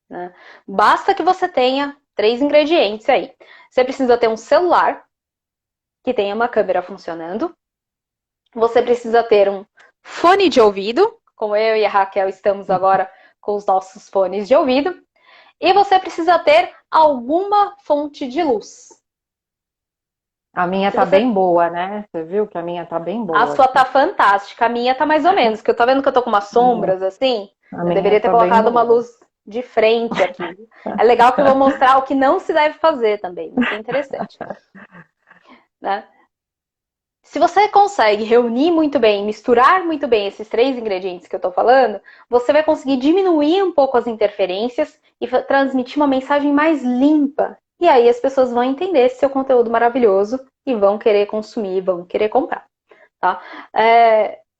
Né? Basta que você tenha 3 ingredientes aí. Você precisa ter um celular que tenha uma câmera funcionando. Você precisa ter um fone de ouvido, como eu e a Raquel estamos agora com os nossos fones de ouvido. E você precisa ter alguma fonte de luz. A minha tá bem boa, né? Você viu que a minha tá bem A boa sua aqui. tá fantástica, a minha tá mais ou menos, que eu tô vendo que eu tô com umas sombras assim. A Eu minha deveria ter tá bem colocado uma boa. luz de frente aqui. É legal que eu vou mostrar o que não se deve fazer também, isso é interessante. Né? Se você consegue reunir muito bem, misturar muito bem esses 3 ingredientes que eu tô falando, você vai conseguir diminuir um pouco as interferências e transmitir uma mensagem mais limpa. E aí as pessoas vão entender esse seu conteúdo maravilhoso e vão querer consumir, vão querer comprar. Tá?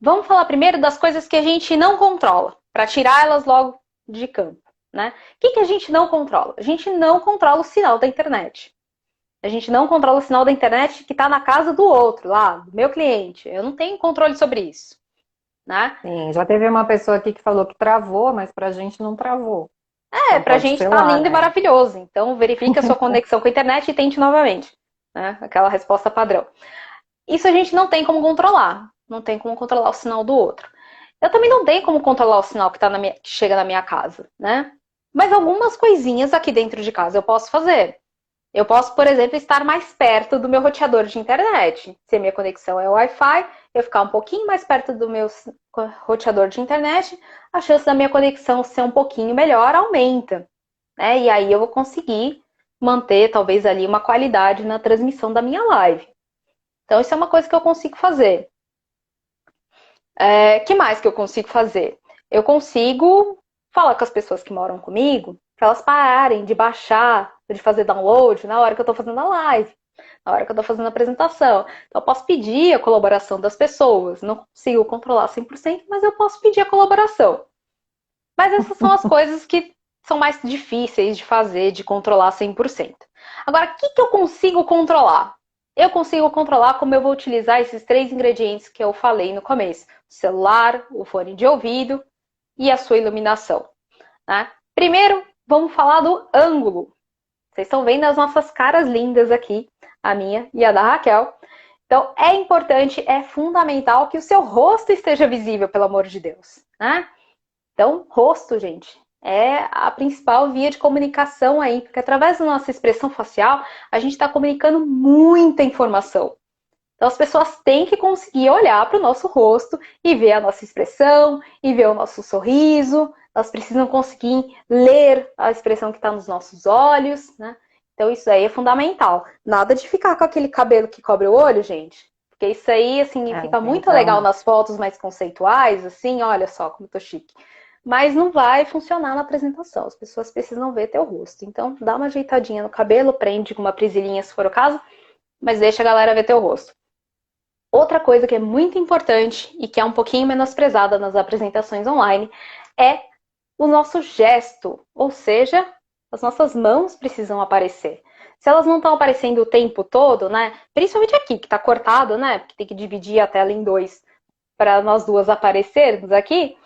Vamos falar primeiro das coisas que a gente não controla, para tirar elas logo de campo. Né? O que a gente não controla? A gente não controla o sinal da internet. A gente não controla o sinal da internet que está na casa do outro, lá, do meu cliente. Eu não tenho controle sobre isso. Né? Sim, já teve uma pessoa aqui que falou que travou, mas pra gente não travou. Então Pra pode gente ser tá lá, lindo e né? maravilhoso. Então verifique a sua conexão com a internet e tente novamente. Né? Aquela resposta padrão. Isso a gente não tem como controlar. Não tem como controlar o sinal do outro. Eu também não tenho como controlar o sinal que chega na minha casa, né? Mas algumas coisinhas aqui dentro de casa eu posso fazer. Eu posso, por exemplo, estar mais perto do meu roteador de internet. Se a minha conexão é Wi-Fi, eu ficar um pouquinho mais perto do meu roteador de internet, a chance da minha conexão ser um pouquinho melhor aumenta. Né? E aí eu vou conseguir manter, talvez, ali uma qualidade na transmissão da minha live. Então, isso é uma coisa que eu consigo fazer. Que mais que eu consigo fazer? Eu consigo falar com as pessoas que moram comigo para elas pararem de baixar, de fazer download na hora que eu estou fazendo a live, na hora que eu estou fazendo a apresentação. Então, eu posso pedir a colaboração das pessoas. Não consigo controlar 100%, mas eu posso pedir a colaboração. Mas essas são as coisas que são mais difíceis de fazer, de controlar 100%. Agora, o que eu consigo controlar? eu consigo controlar como eu vou utilizar esses 3 ingredientes que eu falei no começo. O celular, o fone de ouvido e a sua iluminação. Né? Primeiro, vamos falar do ângulo. Vocês estão vendo as nossas caras lindas aqui, a minha e a da Raquel. Então, é importante, é fundamental que o seu rosto esteja visível, pelo amor de Deus. Né? Então, rosto, gente, é a principal via de comunicação aí, porque através da nossa expressão facial, a gente está comunicando muita informação. Então, as pessoas têm que conseguir olhar para o nosso rosto e ver a nossa expressão, e ver o nosso sorriso. Elas precisam conseguir ler a expressão que está nos nossos olhos, né? Então, isso aí é fundamental. Nada de ficar com aquele cabelo que cobre o olho, gente. Porque isso aí, assim, fica muito legal nas fotos mais conceituais, assim, olha só como eu tô chique. Mas não vai funcionar na apresentação. As pessoas precisam ver teu rosto. Então, dá uma ajeitadinha no cabelo, prende com uma presilhinha se for o caso, mas deixa a galera ver teu rosto. Outra coisa que é muito importante e que é um pouquinho menosprezada nas apresentações online é o nosso gesto, ou seja, as nossas mãos precisam aparecer. Se elas não estão aparecendo o tempo todo, né? Principalmente aqui, que está cortado, né? Porque tem que dividir a tela em 2 para nós duas aparecermos aqui.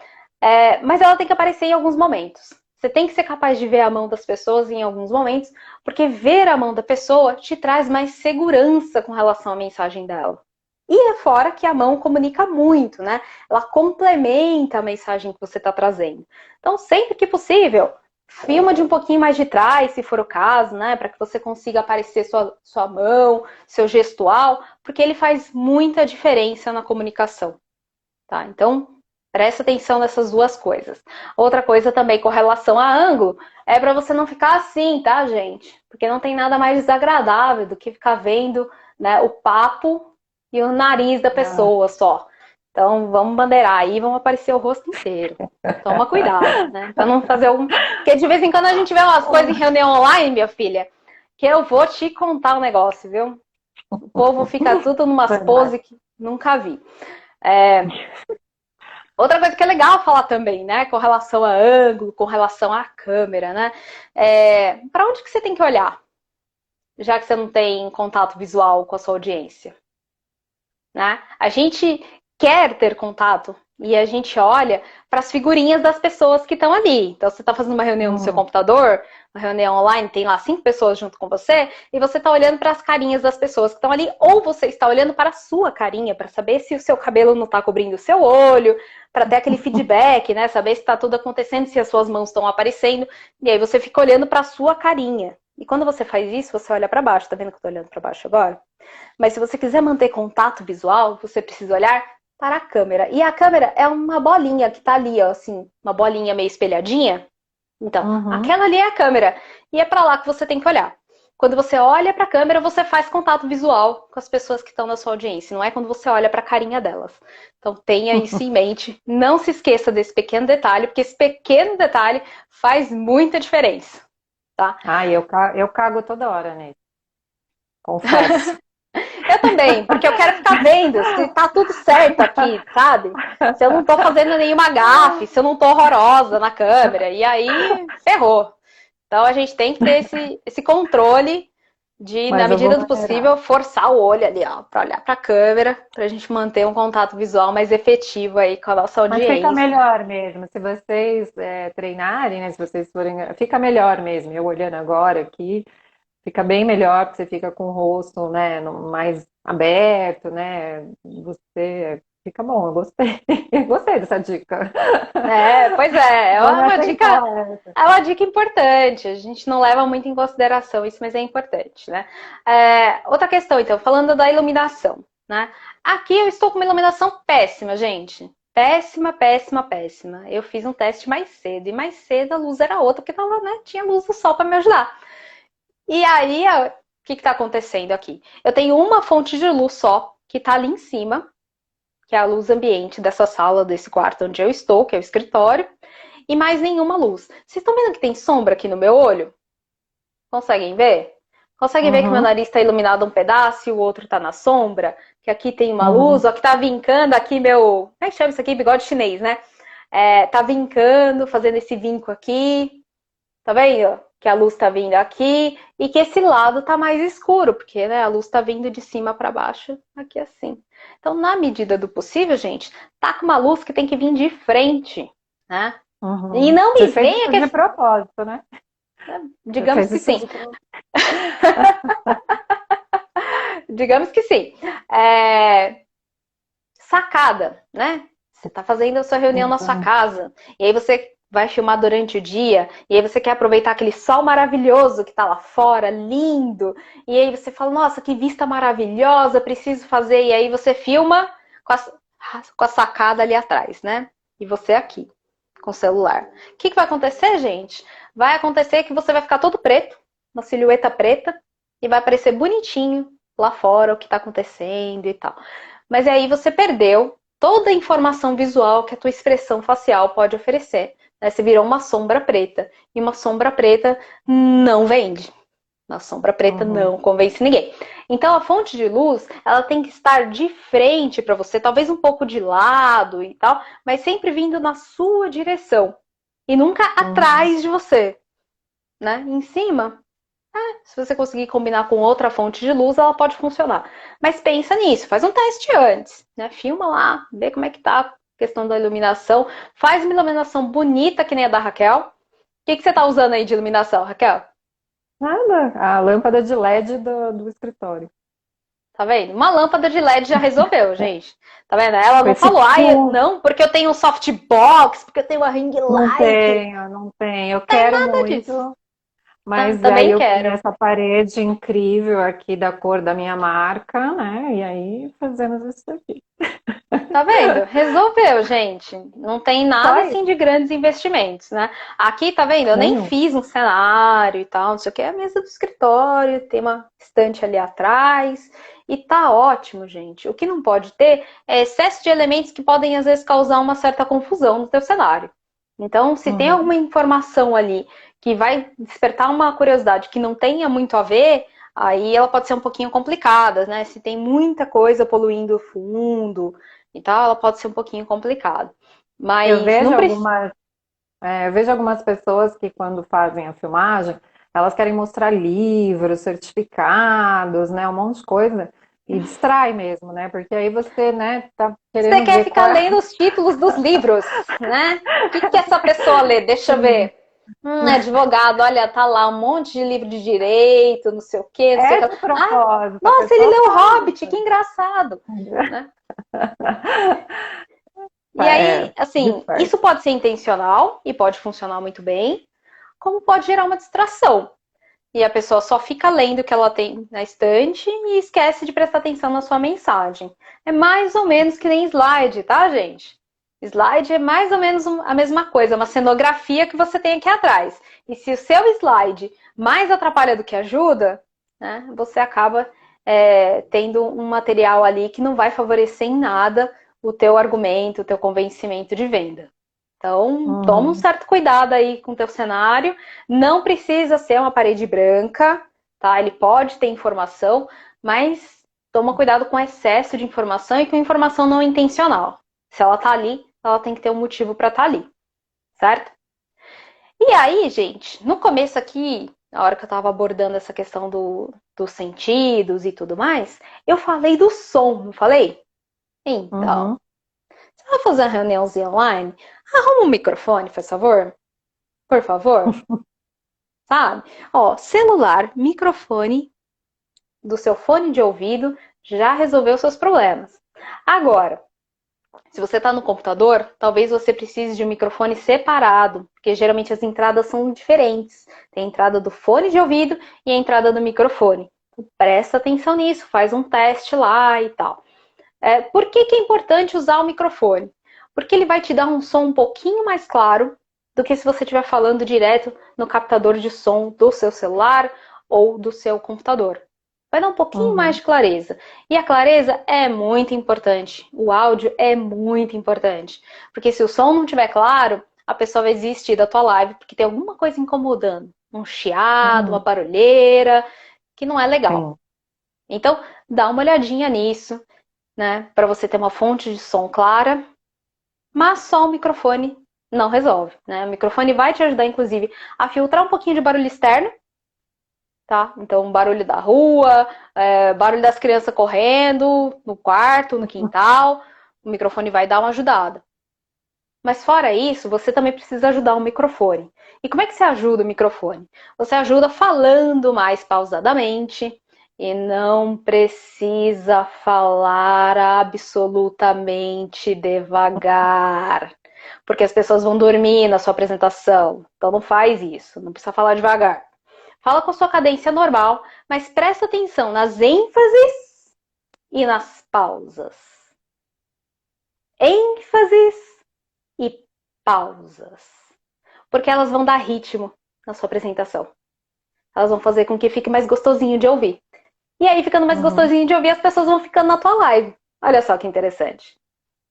Mas ela tem que aparecer em alguns momentos. Você tem que ser capaz de ver a mão das pessoas em alguns momentos, porque ver a mão da pessoa te traz mais segurança com relação à mensagem dela. E é fora que a mão comunica muito, né? Ela complementa a mensagem que você está trazendo. Então, sempre que possível, filma de um pouquinho mais de trás, se for o caso, né? Para que você consiga aparecer sua mão, seu gestual, porque ele faz muita diferença na comunicação. Tá? Então, presta atenção nessas duas coisas. Outra coisa também com relação a ângulo, é para você não ficar assim, tá, gente? Porque não tem nada mais desagradável do que ficar vendo, né, o papo e o nariz da pessoa só. Então, vamos bandeirar aí, vamos aparecer o rosto inteiro. Toma cuidado, né? Pra não fazer algum... Porque de vez em quando a gente vê umas coisas em reunião online, minha filha, que eu vou te contar um negócio, viu? O povo fica tudo numas poses que nunca vi. Outra coisa que é legal falar também, né? Com relação a ângulo, com relação à câmera, né? Para onde que você tem que olhar? Já que você não tem contato visual com a sua audiência. Né? A gente quer ter contato e a gente olha para as figurinhas das pessoas que estão ali. Então, você está fazendo uma reunião no seu computador, uma reunião online, tem lá 5 pessoas junto com você, e você está olhando para as carinhas das pessoas que estão ali, ou você está olhando para a sua carinha, para saber se o seu cabelo não está cobrindo o seu olho, para ter aquele feedback, né? Saber se está tudo acontecendo, se as suas mãos estão aparecendo, e aí você fica olhando para a sua carinha. E quando você faz isso, você olha para baixo. Tá vendo que eu tô olhando para baixo agora? Mas se você quiser manter contato visual, você precisa olhar para a câmera. E a câmera é uma bolinha que tá ali, ó, assim, uma bolinha meio espelhadinha. Então, aquela ali é a câmera. E é para lá que você tem que olhar. Quando você olha para a câmera, você faz contato visual com as pessoas que estão na sua audiência. Não é quando você olha para a carinha delas. Então, tenha isso em mente. Não se esqueça desse pequeno detalhe, porque esse pequeno detalhe faz muita diferença. Tá? Eu cago toda hora nele. Confesso. Eu também, porque eu quero ficar vendo se tá tudo certo aqui, sabe? Se eu não tô fazendo nenhuma gafe, se eu não tô horrorosa na câmera, e aí ferrou. Então a gente tem que ter esse controle de, na medida do possível, forçar o olho ali, ó, pra olhar pra câmera, pra gente manter um contato visual mais efetivo aí com a nossa audiência. Mas fica melhor mesmo, se vocês treinarem, né? Se vocês forem. Fica melhor mesmo. Eu olhando agora aqui. Fica bem melhor, porque você fica com o rosto, né, mais aberto, né? Você fica bom, eu gostei. Gostei dessa dica. Pois é uma dica importante. A gente não leva muito em consideração isso, mas é importante, né? Outra questão, então, falando da iluminação, né? Aqui eu estou com uma iluminação péssima, gente. Péssima, péssima, péssima. Eu fiz um teste mais cedo, e mais cedo a luz era outra, porque tava, né, tinha luz do sol para me ajudar. E aí, o que está acontecendo aqui? Eu tenho uma fonte de luz só, que está ali em cima, que é a luz ambiente dessa sala, desse quarto onde eu estou, que é o escritório, e mais nenhuma luz. Vocês estão vendo que tem sombra aqui no meu olho? Conseguem ver? Conseguem ver que meu nariz está iluminado um pedaço e o outro está na sombra? Que aqui tem uma luz, ó, que está vincando aqui meu... Como é que chama isso aqui? Bigode chinês, né? Tá vincando, fazendo esse vinco aqui. Tá vendo? que a luz está vindo aqui e que esse lado está mais escuro, porque né, a luz está vindo de cima para baixo, aqui assim. Então, na medida do possível, gente, tá com uma luz que tem que vir de frente, né? E Uhum. não Você me fez venha isso que... de propósito, né? Você Digamos fez que isso sim. de propósito. Digamos que sim. É... Sacada, né? Você está fazendo a sua reunião na sua Uhum. casa, e aí você vai filmar durante o dia, e aí você quer aproveitar aquele sol maravilhoso que está lá fora, lindo, e aí você fala, nossa, que vista maravilhosa, preciso fazer, e aí você filma com a sacada ali atrás, né? E você aqui, com o celular. O que vai acontecer, gente? Vai acontecer que você vai ficar todo preto, uma silhueta preta, e vai aparecer bonitinho lá fora o que está acontecendo e tal. Mas aí você perdeu toda a informação visual que a tua expressão facial pode oferecer. Né? Você virou uma sombra preta. E uma sombra preta não vende. Uma sombra preta Uhum. não convence ninguém. Então a fonte de luz, ela tem que estar de frente para você, talvez um pouco de lado e tal, mas sempre vindo na sua direção. E nunca Uhum. atrás de você. Né? Em cima, se você conseguir combinar com outra fonte de luz, ela pode funcionar. Mas pensa nisso, faz um teste antes, né? Filma lá, vê como é que tá a questão da iluminação. Faz uma iluminação bonita que nem a da Raquel. O que você tá usando aí de iluminação, Raquel? Nada. A lâmpada de LED do escritório. Tá vendo? Uma lâmpada de LED já resolveu, gente. Tá vendo? Ela Com não esse falou, ai, fundo. não, porque eu tenho um softbox, porque eu tenho uma ring Não light. tenho, não tenho. Eu Tem quero nada disso. muito, mas aí Também eu vi quero. essa parede incrível aqui da cor da minha marca, né? E aí fazemos isso aqui. Tá vendo? Resolveu, gente. Não tem Só nada assim isso. de grandes investimentos, né? Aqui, tá vendo? Eu nem Nenhum. fiz um cenário e tal, não sei o que. É a mesa do escritório, tem uma estante ali atrás. E tá ótimo, gente. O que não pode ter é excesso de elementos que podem, às vezes, causar uma certa confusão no teu cenário. Então, se tem Uhum. alguma informação ali que vai despertar uma curiosidade que não tenha muito a ver, aí ela pode ser um pouquinho complicada, né? Se tem muita coisa poluindo o fundo e tal, ela pode ser um pouquinho complicado. Eu Mas vejo não precisa. algumas, eu vejo algumas pessoas que quando fazem a filmagem, elas querem mostrar livros, certificados, né? Um monte de coisa. E distrai mesmo, né? Porque aí você, né, tá Você querendo quer ver ficar qual é. lendo os títulos dos livros, né? O que essa pessoa lê? Deixa eu ver. Advogado, olha, tá lá um monte de livro de direito, não sei o quê, não sei o É que. de Ah, propósito, a nossa, ele pessoa leu o faz Hobbit, que isso. engraçado, né? E É, aí, assim, disfarce. isso pode ser intencional e pode funcionar muito bem, como pode gerar uma distração. E a pessoa só fica lendo o que ela tem na estante e esquece de prestar atenção na sua mensagem. É mais ou menos que nem slide, tá, gente? Slide é mais ou menos a mesma coisa, uma cenografia que você tem aqui atrás. E se o seu slide mais atrapalha do que ajuda, né, você acaba tendo um material ali que não vai favorecer em nada o teu argumento, o teu convencimento de venda. Então, toma um Uhum. certo cuidado aí com o teu cenário. Não precisa ser uma parede branca, tá? Ele pode ter informação, mas toma cuidado com excesso de informação e com informação não intencional. Se ela tá ali, ela tem que ter um motivo para estar ali, certo? E aí, gente, no começo aqui, na hora que eu estava abordando essa questão dos sentidos e tudo mais, eu falei do som, não falei? Então, Uhum. você vai fazer uma reuniãozinha online? Arruma um microfone, por favor. Por favor, sabe? Ó, celular, microfone do seu fone de ouvido já resolveu seus problemas. Agora, se você está no computador, talvez você precise de um microfone separado, porque geralmente as entradas são diferentes. Tem a entrada do fone de ouvido e a entrada do microfone. Então, presta atenção nisso, faz um teste lá e tal. Por que é importante usar o microfone? Porque ele vai te dar um som um pouquinho mais claro do que se você estiver falando direto no captador de som do seu celular ou do seu computador. Vai dar um pouquinho mais Uhum. de clareza. E a clareza é muito importante. O áudio é muito importante. Porque se o som não estiver claro, a pessoa vai desistir da tua live porque tem alguma coisa incomodando. Um chiado, uma Uhum. barulheira, que não é legal. Sim. Então, dá uma olhadinha nisso, né? Para você ter uma fonte de som clara, mas só o microfone não resolve, né? O microfone vai te ajudar, inclusive, a filtrar um pouquinho de barulho externo, tá? Então, barulho da rua, barulho das crianças correndo no quarto, no quintal, o microfone vai dar uma ajudada. Mas fora isso, você também precisa ajudar o microfone. E como é que você ajuda o microfone? Você ajuda falando mais pausadamente e não precisa falar absolutamente devagar, porque as pessoas vão dormir na sua apresentação. Então não faz isso, não precisa falar devagar. Fala com a sua cadência normal, mas presta atenção nas ênfases e nas pausas. ênfases e pausas. Porque elas vão dar ritmo na sua apresentação. Elas vão fazer com que fique mais gostosinho de ouvir. E aí, ficando mais Uhum. gostosinho de ouvir, as pessoas vão ficando na tua live. Olha só que interessante.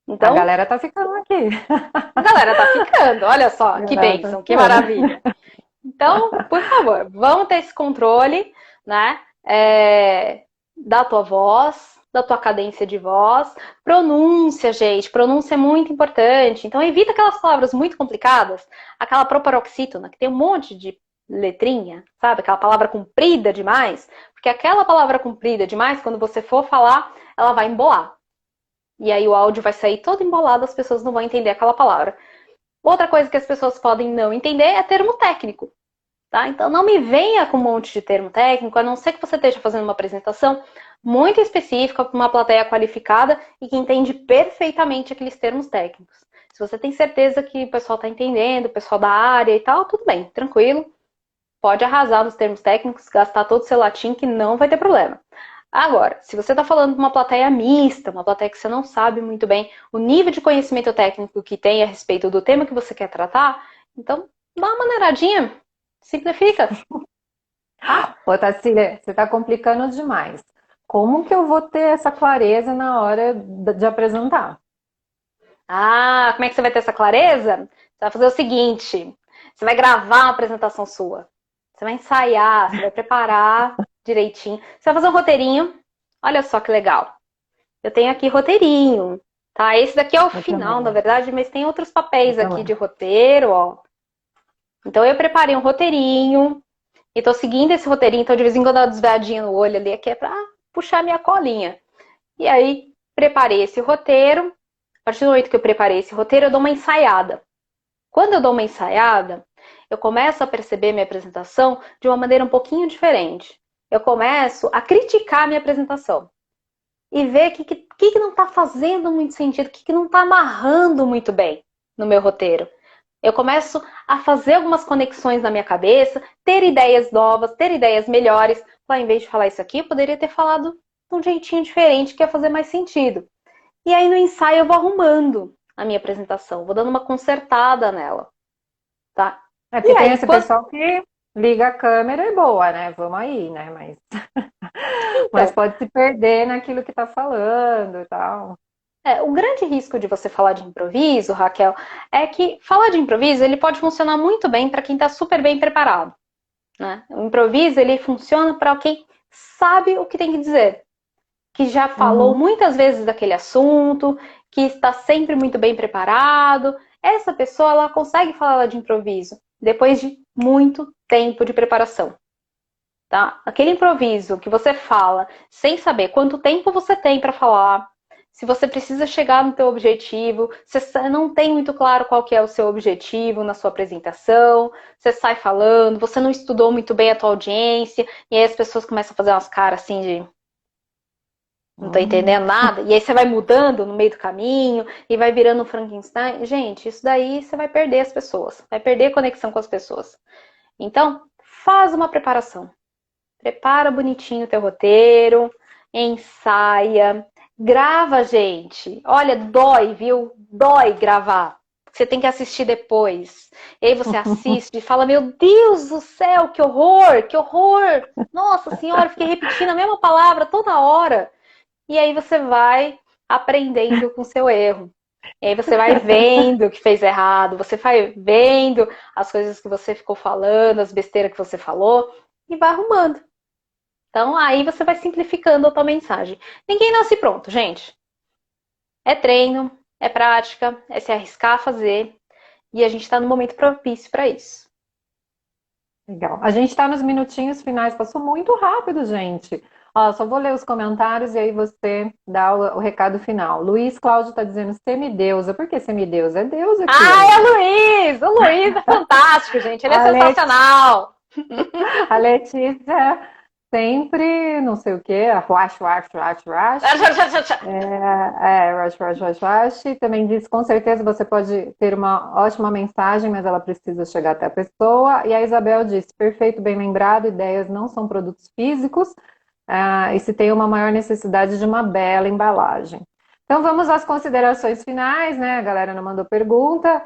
A Então, galera tá ficando aqui. a galera tá ficando. Olha só, A que galera tá bênção, que ficando. maravilha. Então, por favor, vamos ter esse controle, né? Da tua voz, da tua cadência de voz. Pronúncia, gente. Pronúncia é muito importante. Então, evita aquelas palavras muito complicadas. Aquela proparoxítona, que tem um monte de letrinha, sabe? Aquela palavra comprida demais. Porque aquela palavra comprida demais, quando você for falar, ela vai embolar. E aí o áudio vai sair todo embolado, as pessoas não vão entender aquela palavra. Outra coisa que as pessoas podem não entender é termo técnico. Tá? Então não me venha com um monte de termo técnico, a não ser que você esteja fazendo uma apresentação muito específica para uma plateia qualificada e que entende perfeitamente aqueles termos técnicos. Se você tem certeza que o pessoal está entendendo, o pessoal da área e tal, tudo bem, tranquilo. Pode arrasar nos termos técnicos, gastar todo o seu latim que não vai ter problema. Agora, se você está falando de uma plateia mista, uma plateia que você não sabe muito bem o nível de conhecimento técnico que tem a respeito do tema que você quer tratar, então dá uma maneiradinha, simplifica. Tá? Ô, Tassila, você tá complicando demais. Como que eu vou ter essa clareza na hora de apresentar? Ah, como é que você vai ter essa clareza? Você vai fazer o seguinte: você vai gravar uma apresentação sua. Você vai ensaiar, você vai preparar direitinho. Você vai fazer um roteirinho. Olha só que legal. Eu tenho aqui roteirinho, tá? Esse daqui é o Eu final, na também, verdade, mas tem outros eu papéis aqui também. de roteiro, ó. Então eu preparei um roteirinho e tô seguindo esse roteirinho, então de vez em quando eu dou uma desviadinha no olho ali, aqui é pra puxar minha colinha. E aí, preparei esse roteiro. A partir do momento que eu preparei esse roteiro, eu dou uma ensaiada. Quando eu dou uma ensaiada, eu começo a perceber minha apresentação de uma maneira um pouquinho diferente. Eu começo a criticar a minha apresentação e ver o que não está fazendo muito sentido, o que não está amarrando muito bem no meu roteiro. Eu começo a fazer algumas conexões na minha cabeça, ter ideias novas, ter ideias melhores. Lá, em vez de falar isso aqui, eu poderia ter falado de um jeitinho diferente que ia fazer mais sentido. E aí no ensaio eu vou arrumando a minha apresentação, vou dando uma consertada nela, tá? É E porque tem aí, esse pessoal que liga a câmera e boa, né? Vamos aí, né? Mas então, pode se perder naquilo que tá falando e tal. o grande risco de você falar de improviso, Raquel, é que falar de improviso ele pode funcionar muito bem para quem está super bem preparado, né? O improviso ele funciona para quem sabe o que tem que dizer, que já falou Uhum. muitas vezes daquele assunto, que está sempre muito bem preparado. Essa pessoa ela consegue falar de improviso depois de muito tempo de preparação. Tá? Aquele improviso que você fala sem saber quanto tempo você tem para falar, se você precisa chegar no teu objetivo, você não tem muito claro qual que é o seu objetivo na sua apresentação, você sai falando, você não estudou muito bem a tua audiência, e aí as pessoas começam a fazer umas caras assim de não tô Uhum. entendendo nada, e aí você vai mudando no meio do caminho e vai virando um Frankenstein. Gente, isso daí você vai perder as pessoas, vai perder a conexão com as pessoas. Então, faz uma preparação. Prepara bonitinho o teu roteiro, ensaia, grava, gente. Olha, dói, viu? Dói gravar. Você tem que assistir depois. E aí você assiste e fala: Meu Deus do céu, que horror, que horror! Nossa Senhora, fiquei repetindo a mesma palavra toda hora. E aí você vai aprendendo com o seu erro. E aí você vai vendo o que fez errado, você vai vendo as coisas que você ficou falando, as besteiras que você falou, e vai arrumando. Então aí você vai simplificando a tua mensagem. Ninguém nasce pronto, gente. É treino, é prática, é se arriscar a fazer. E a gente está no momento propício para isso. Legal. A gente está nos minutinhos finais, passou muito rápido, gente. Ó, só vou ler os comentários e aí você dá o recado final. Luiz Cláudio está dizendo semideusa. Por que semideusa? É Deus aqui, Ah, é amiga. o Luiz! O Luiz é fantástico, gente. Ele é A, Le... sensacional. a Letícia sempre, não sei o quê, rush, rush, rush, rush. Rush, rush, rush, rush. Também diz, com certeza você pode ter uma ótima mensagem, mas ela precisa chegar até a pessoa. E a Isabel disse, perfeito, bem lembrado, ideias não são produtos físicos, e se tem uma maior necessidade de uma bela embalagem. Então vamos às considerações finais, né? A galera não mandou pergunta,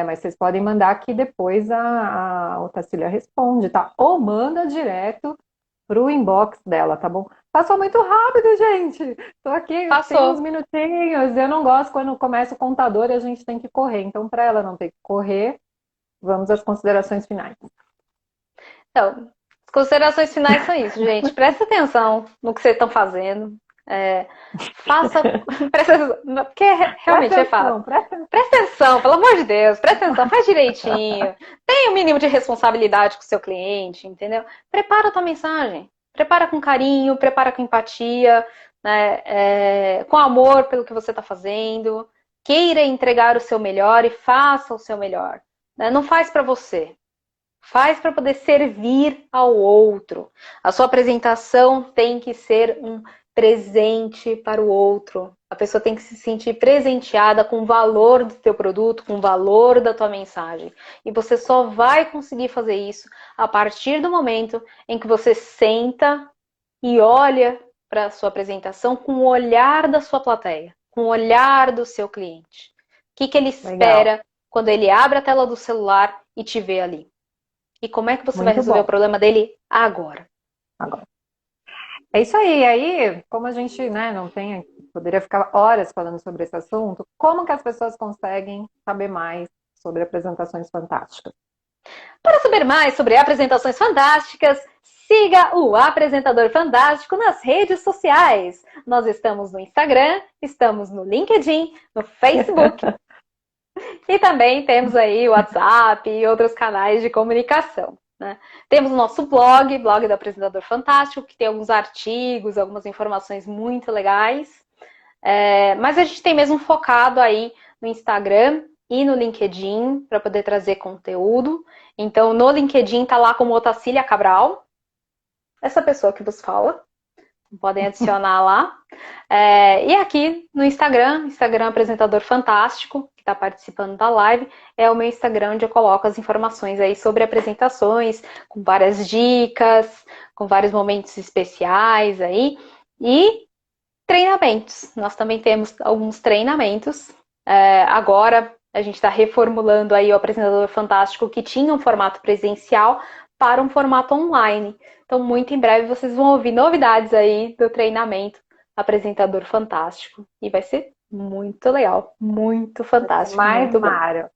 mas vocês podem mandar aqui depois a Otacília responde, tá? Ou manda direto pro inbox dela, tá bom? Passou muito rápido, gente. Tô aqui, tem uns Passou. minutinhos. Eu não gosto quando começa o contador e a gente tem que correr. Então, para ela não ter que correr, vamos às considerações finais. Então, as considerações finais são isso, gente. Presta atenção no que vocês estão fazendo. Faça. Porque realmente é fácil. Presta atenção, pelo amor de Deus, presta atenção, faz direitinho. Tenha o mínimo de responsabilidade com o seu cliente, entendeu? Prepara a tua mensagem. Prepara com carinho, prepara com empatia, né? Com amor pelo que você está fazendo. Queira entregar o seu melhor e faça o seu melhor. Né? Não faz para você. Faz para poder servir ao outro. A sua apresentação tem que ser um presente para o outro. A pessoa tem que se sentir presenteada com o valor do teu produto, com o valor da tua mensagem. E você só vai conseguir fazer isso a partir do momento em que você senta e olha para a sua apresentação com o olhar da sua plateia, com o olhar do seu cliente. O que ele espera Legal. quando ele abre a tela do celular e te vê ali? E como é que você vai Muito resolver o bom. problema dele agora? Agora. É isso aí. Aí, como a gente, né, não tem, poderia ficar horas falando sobre esse assunto, como que as pessoas conseguem saber mais sobre apresentações fantásticas? Para saber mais sobre apresentações fantásticas, siga o Apresentador Fantástico nas redes sociais. Nós estamos no Instagram, estamos no LinkedIn, no Facebook e também temos aí o WhatsApp e outros canais de comunicação. Né? Temos o nosso blog do Apresentador Fantástico, que tem alguns artigos, algumas informações muito legais. Mas a gente tem mesmo focado aí no Instagram e no LinkedIn para poder trazer conteúdo. Então, no LinkedIn tá lá como Otacília Cabral, essa pessoa que vos fala. Podem adicionar lá. E aqui no Instagram Apresentador Fantástico, que está participando da live, é o meu Instagram onde eu coloco as informações aí sobre apresentações, com várias dicas, com vários momentos especiais aí. E treinamentos. Nós também temos alguns treinamentos. Agora a gente está reformulando aí o Apresentador Fantástico, que tinha um formato presencial para um formato online. Então, muito em breve vocês vão ouvir novidades aí do treinamento Apresentador Fantástico. E vai ser muito legal, muito fantástico, Mais muito bom. Mário.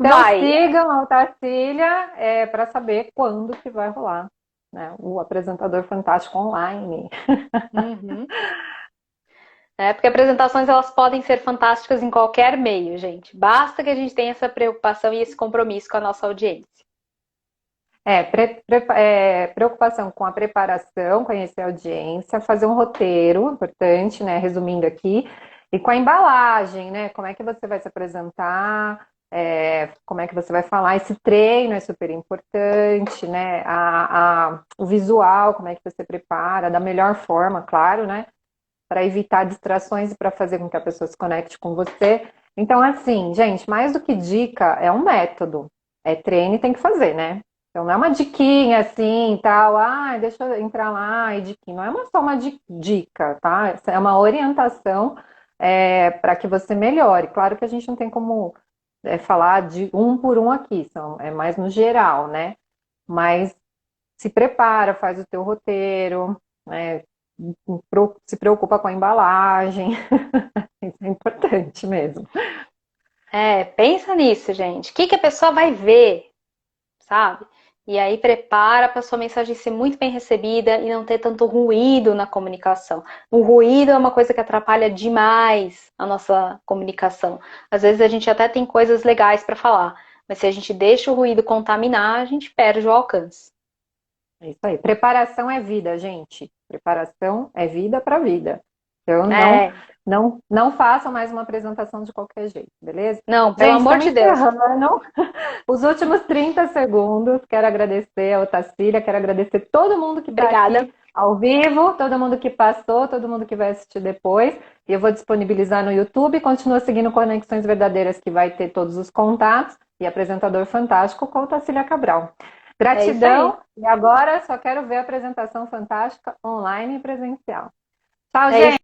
Então sigam a Otacília para saber quando que vai rolar, né, o Apresentador Fantástico online. Uhum. Porque apresentações elas podem ser fantásticas em qualquer meio, gente. Basta que a gente tenha essa preocupação e esse compromisso com a nossa audiência. Preocupação com a preparação, conhecer a audiência, fazer um roteiro, importante, né? Resumindo aqui, e com a embalagem, né? Como é que você vai se apresentar, como é que você vai falar. Esse treino é super importante, né? O visual, como é que você prepara, da melhor forma, claro, né? Para evitar distrações e para fazer com que a pessoa se conecte com você. Então, assim, gente, mais do que dica, é um método. É treino e tem que fazer, né? Então, não é uma diquinha assim, tal, deixa eu entrar lá e diquinha. Não é só uma dica, tá? É uma orientação para que você melhore. Claro que a gente não tem como falar de um por um aqui, é mais no geral, né? Mas se prepara, faz o teu roteiro, né? Se preocupa com a embalagem. Isso é importante mesmo. Pensa nisso, gente. O que a pessoa vai ver, sabe? E aí prepara para sua mensagem ser muito bem recebida e não ter tanto ruído na comunicação. O ruído é uma coisa que atrapalha demais a nossa comunicação. Às vezes a gente até tem coisas legais para falar, mas se a gente deixa o ruído contaminar, a gente perde o alcance. É isso aí. Preparação é vida, gente. Preparação é vida para vida. Então, É, não façam mais uma apresentação de qualquer jeito, beleza? não, pelo Gente, amor estamos de Deus. encerrando os últimos 30 segundos. Quero agradecer a Otacília, quero agradecer todo mundo que está Obrigada. aqui ao vivo, todo mundo que passou, todo mundo que vai assistir depois. E eu vou disponibilizar no YouTube. Continua seguindo Conexões Verdadeiras, que vai ter todos os contatos. E apresentador fantástico com Otacília Cabral. É isso aí. Gratidão. E agora só quero ver a apresentação fantástica online e presencial. Tchau, É isso gente.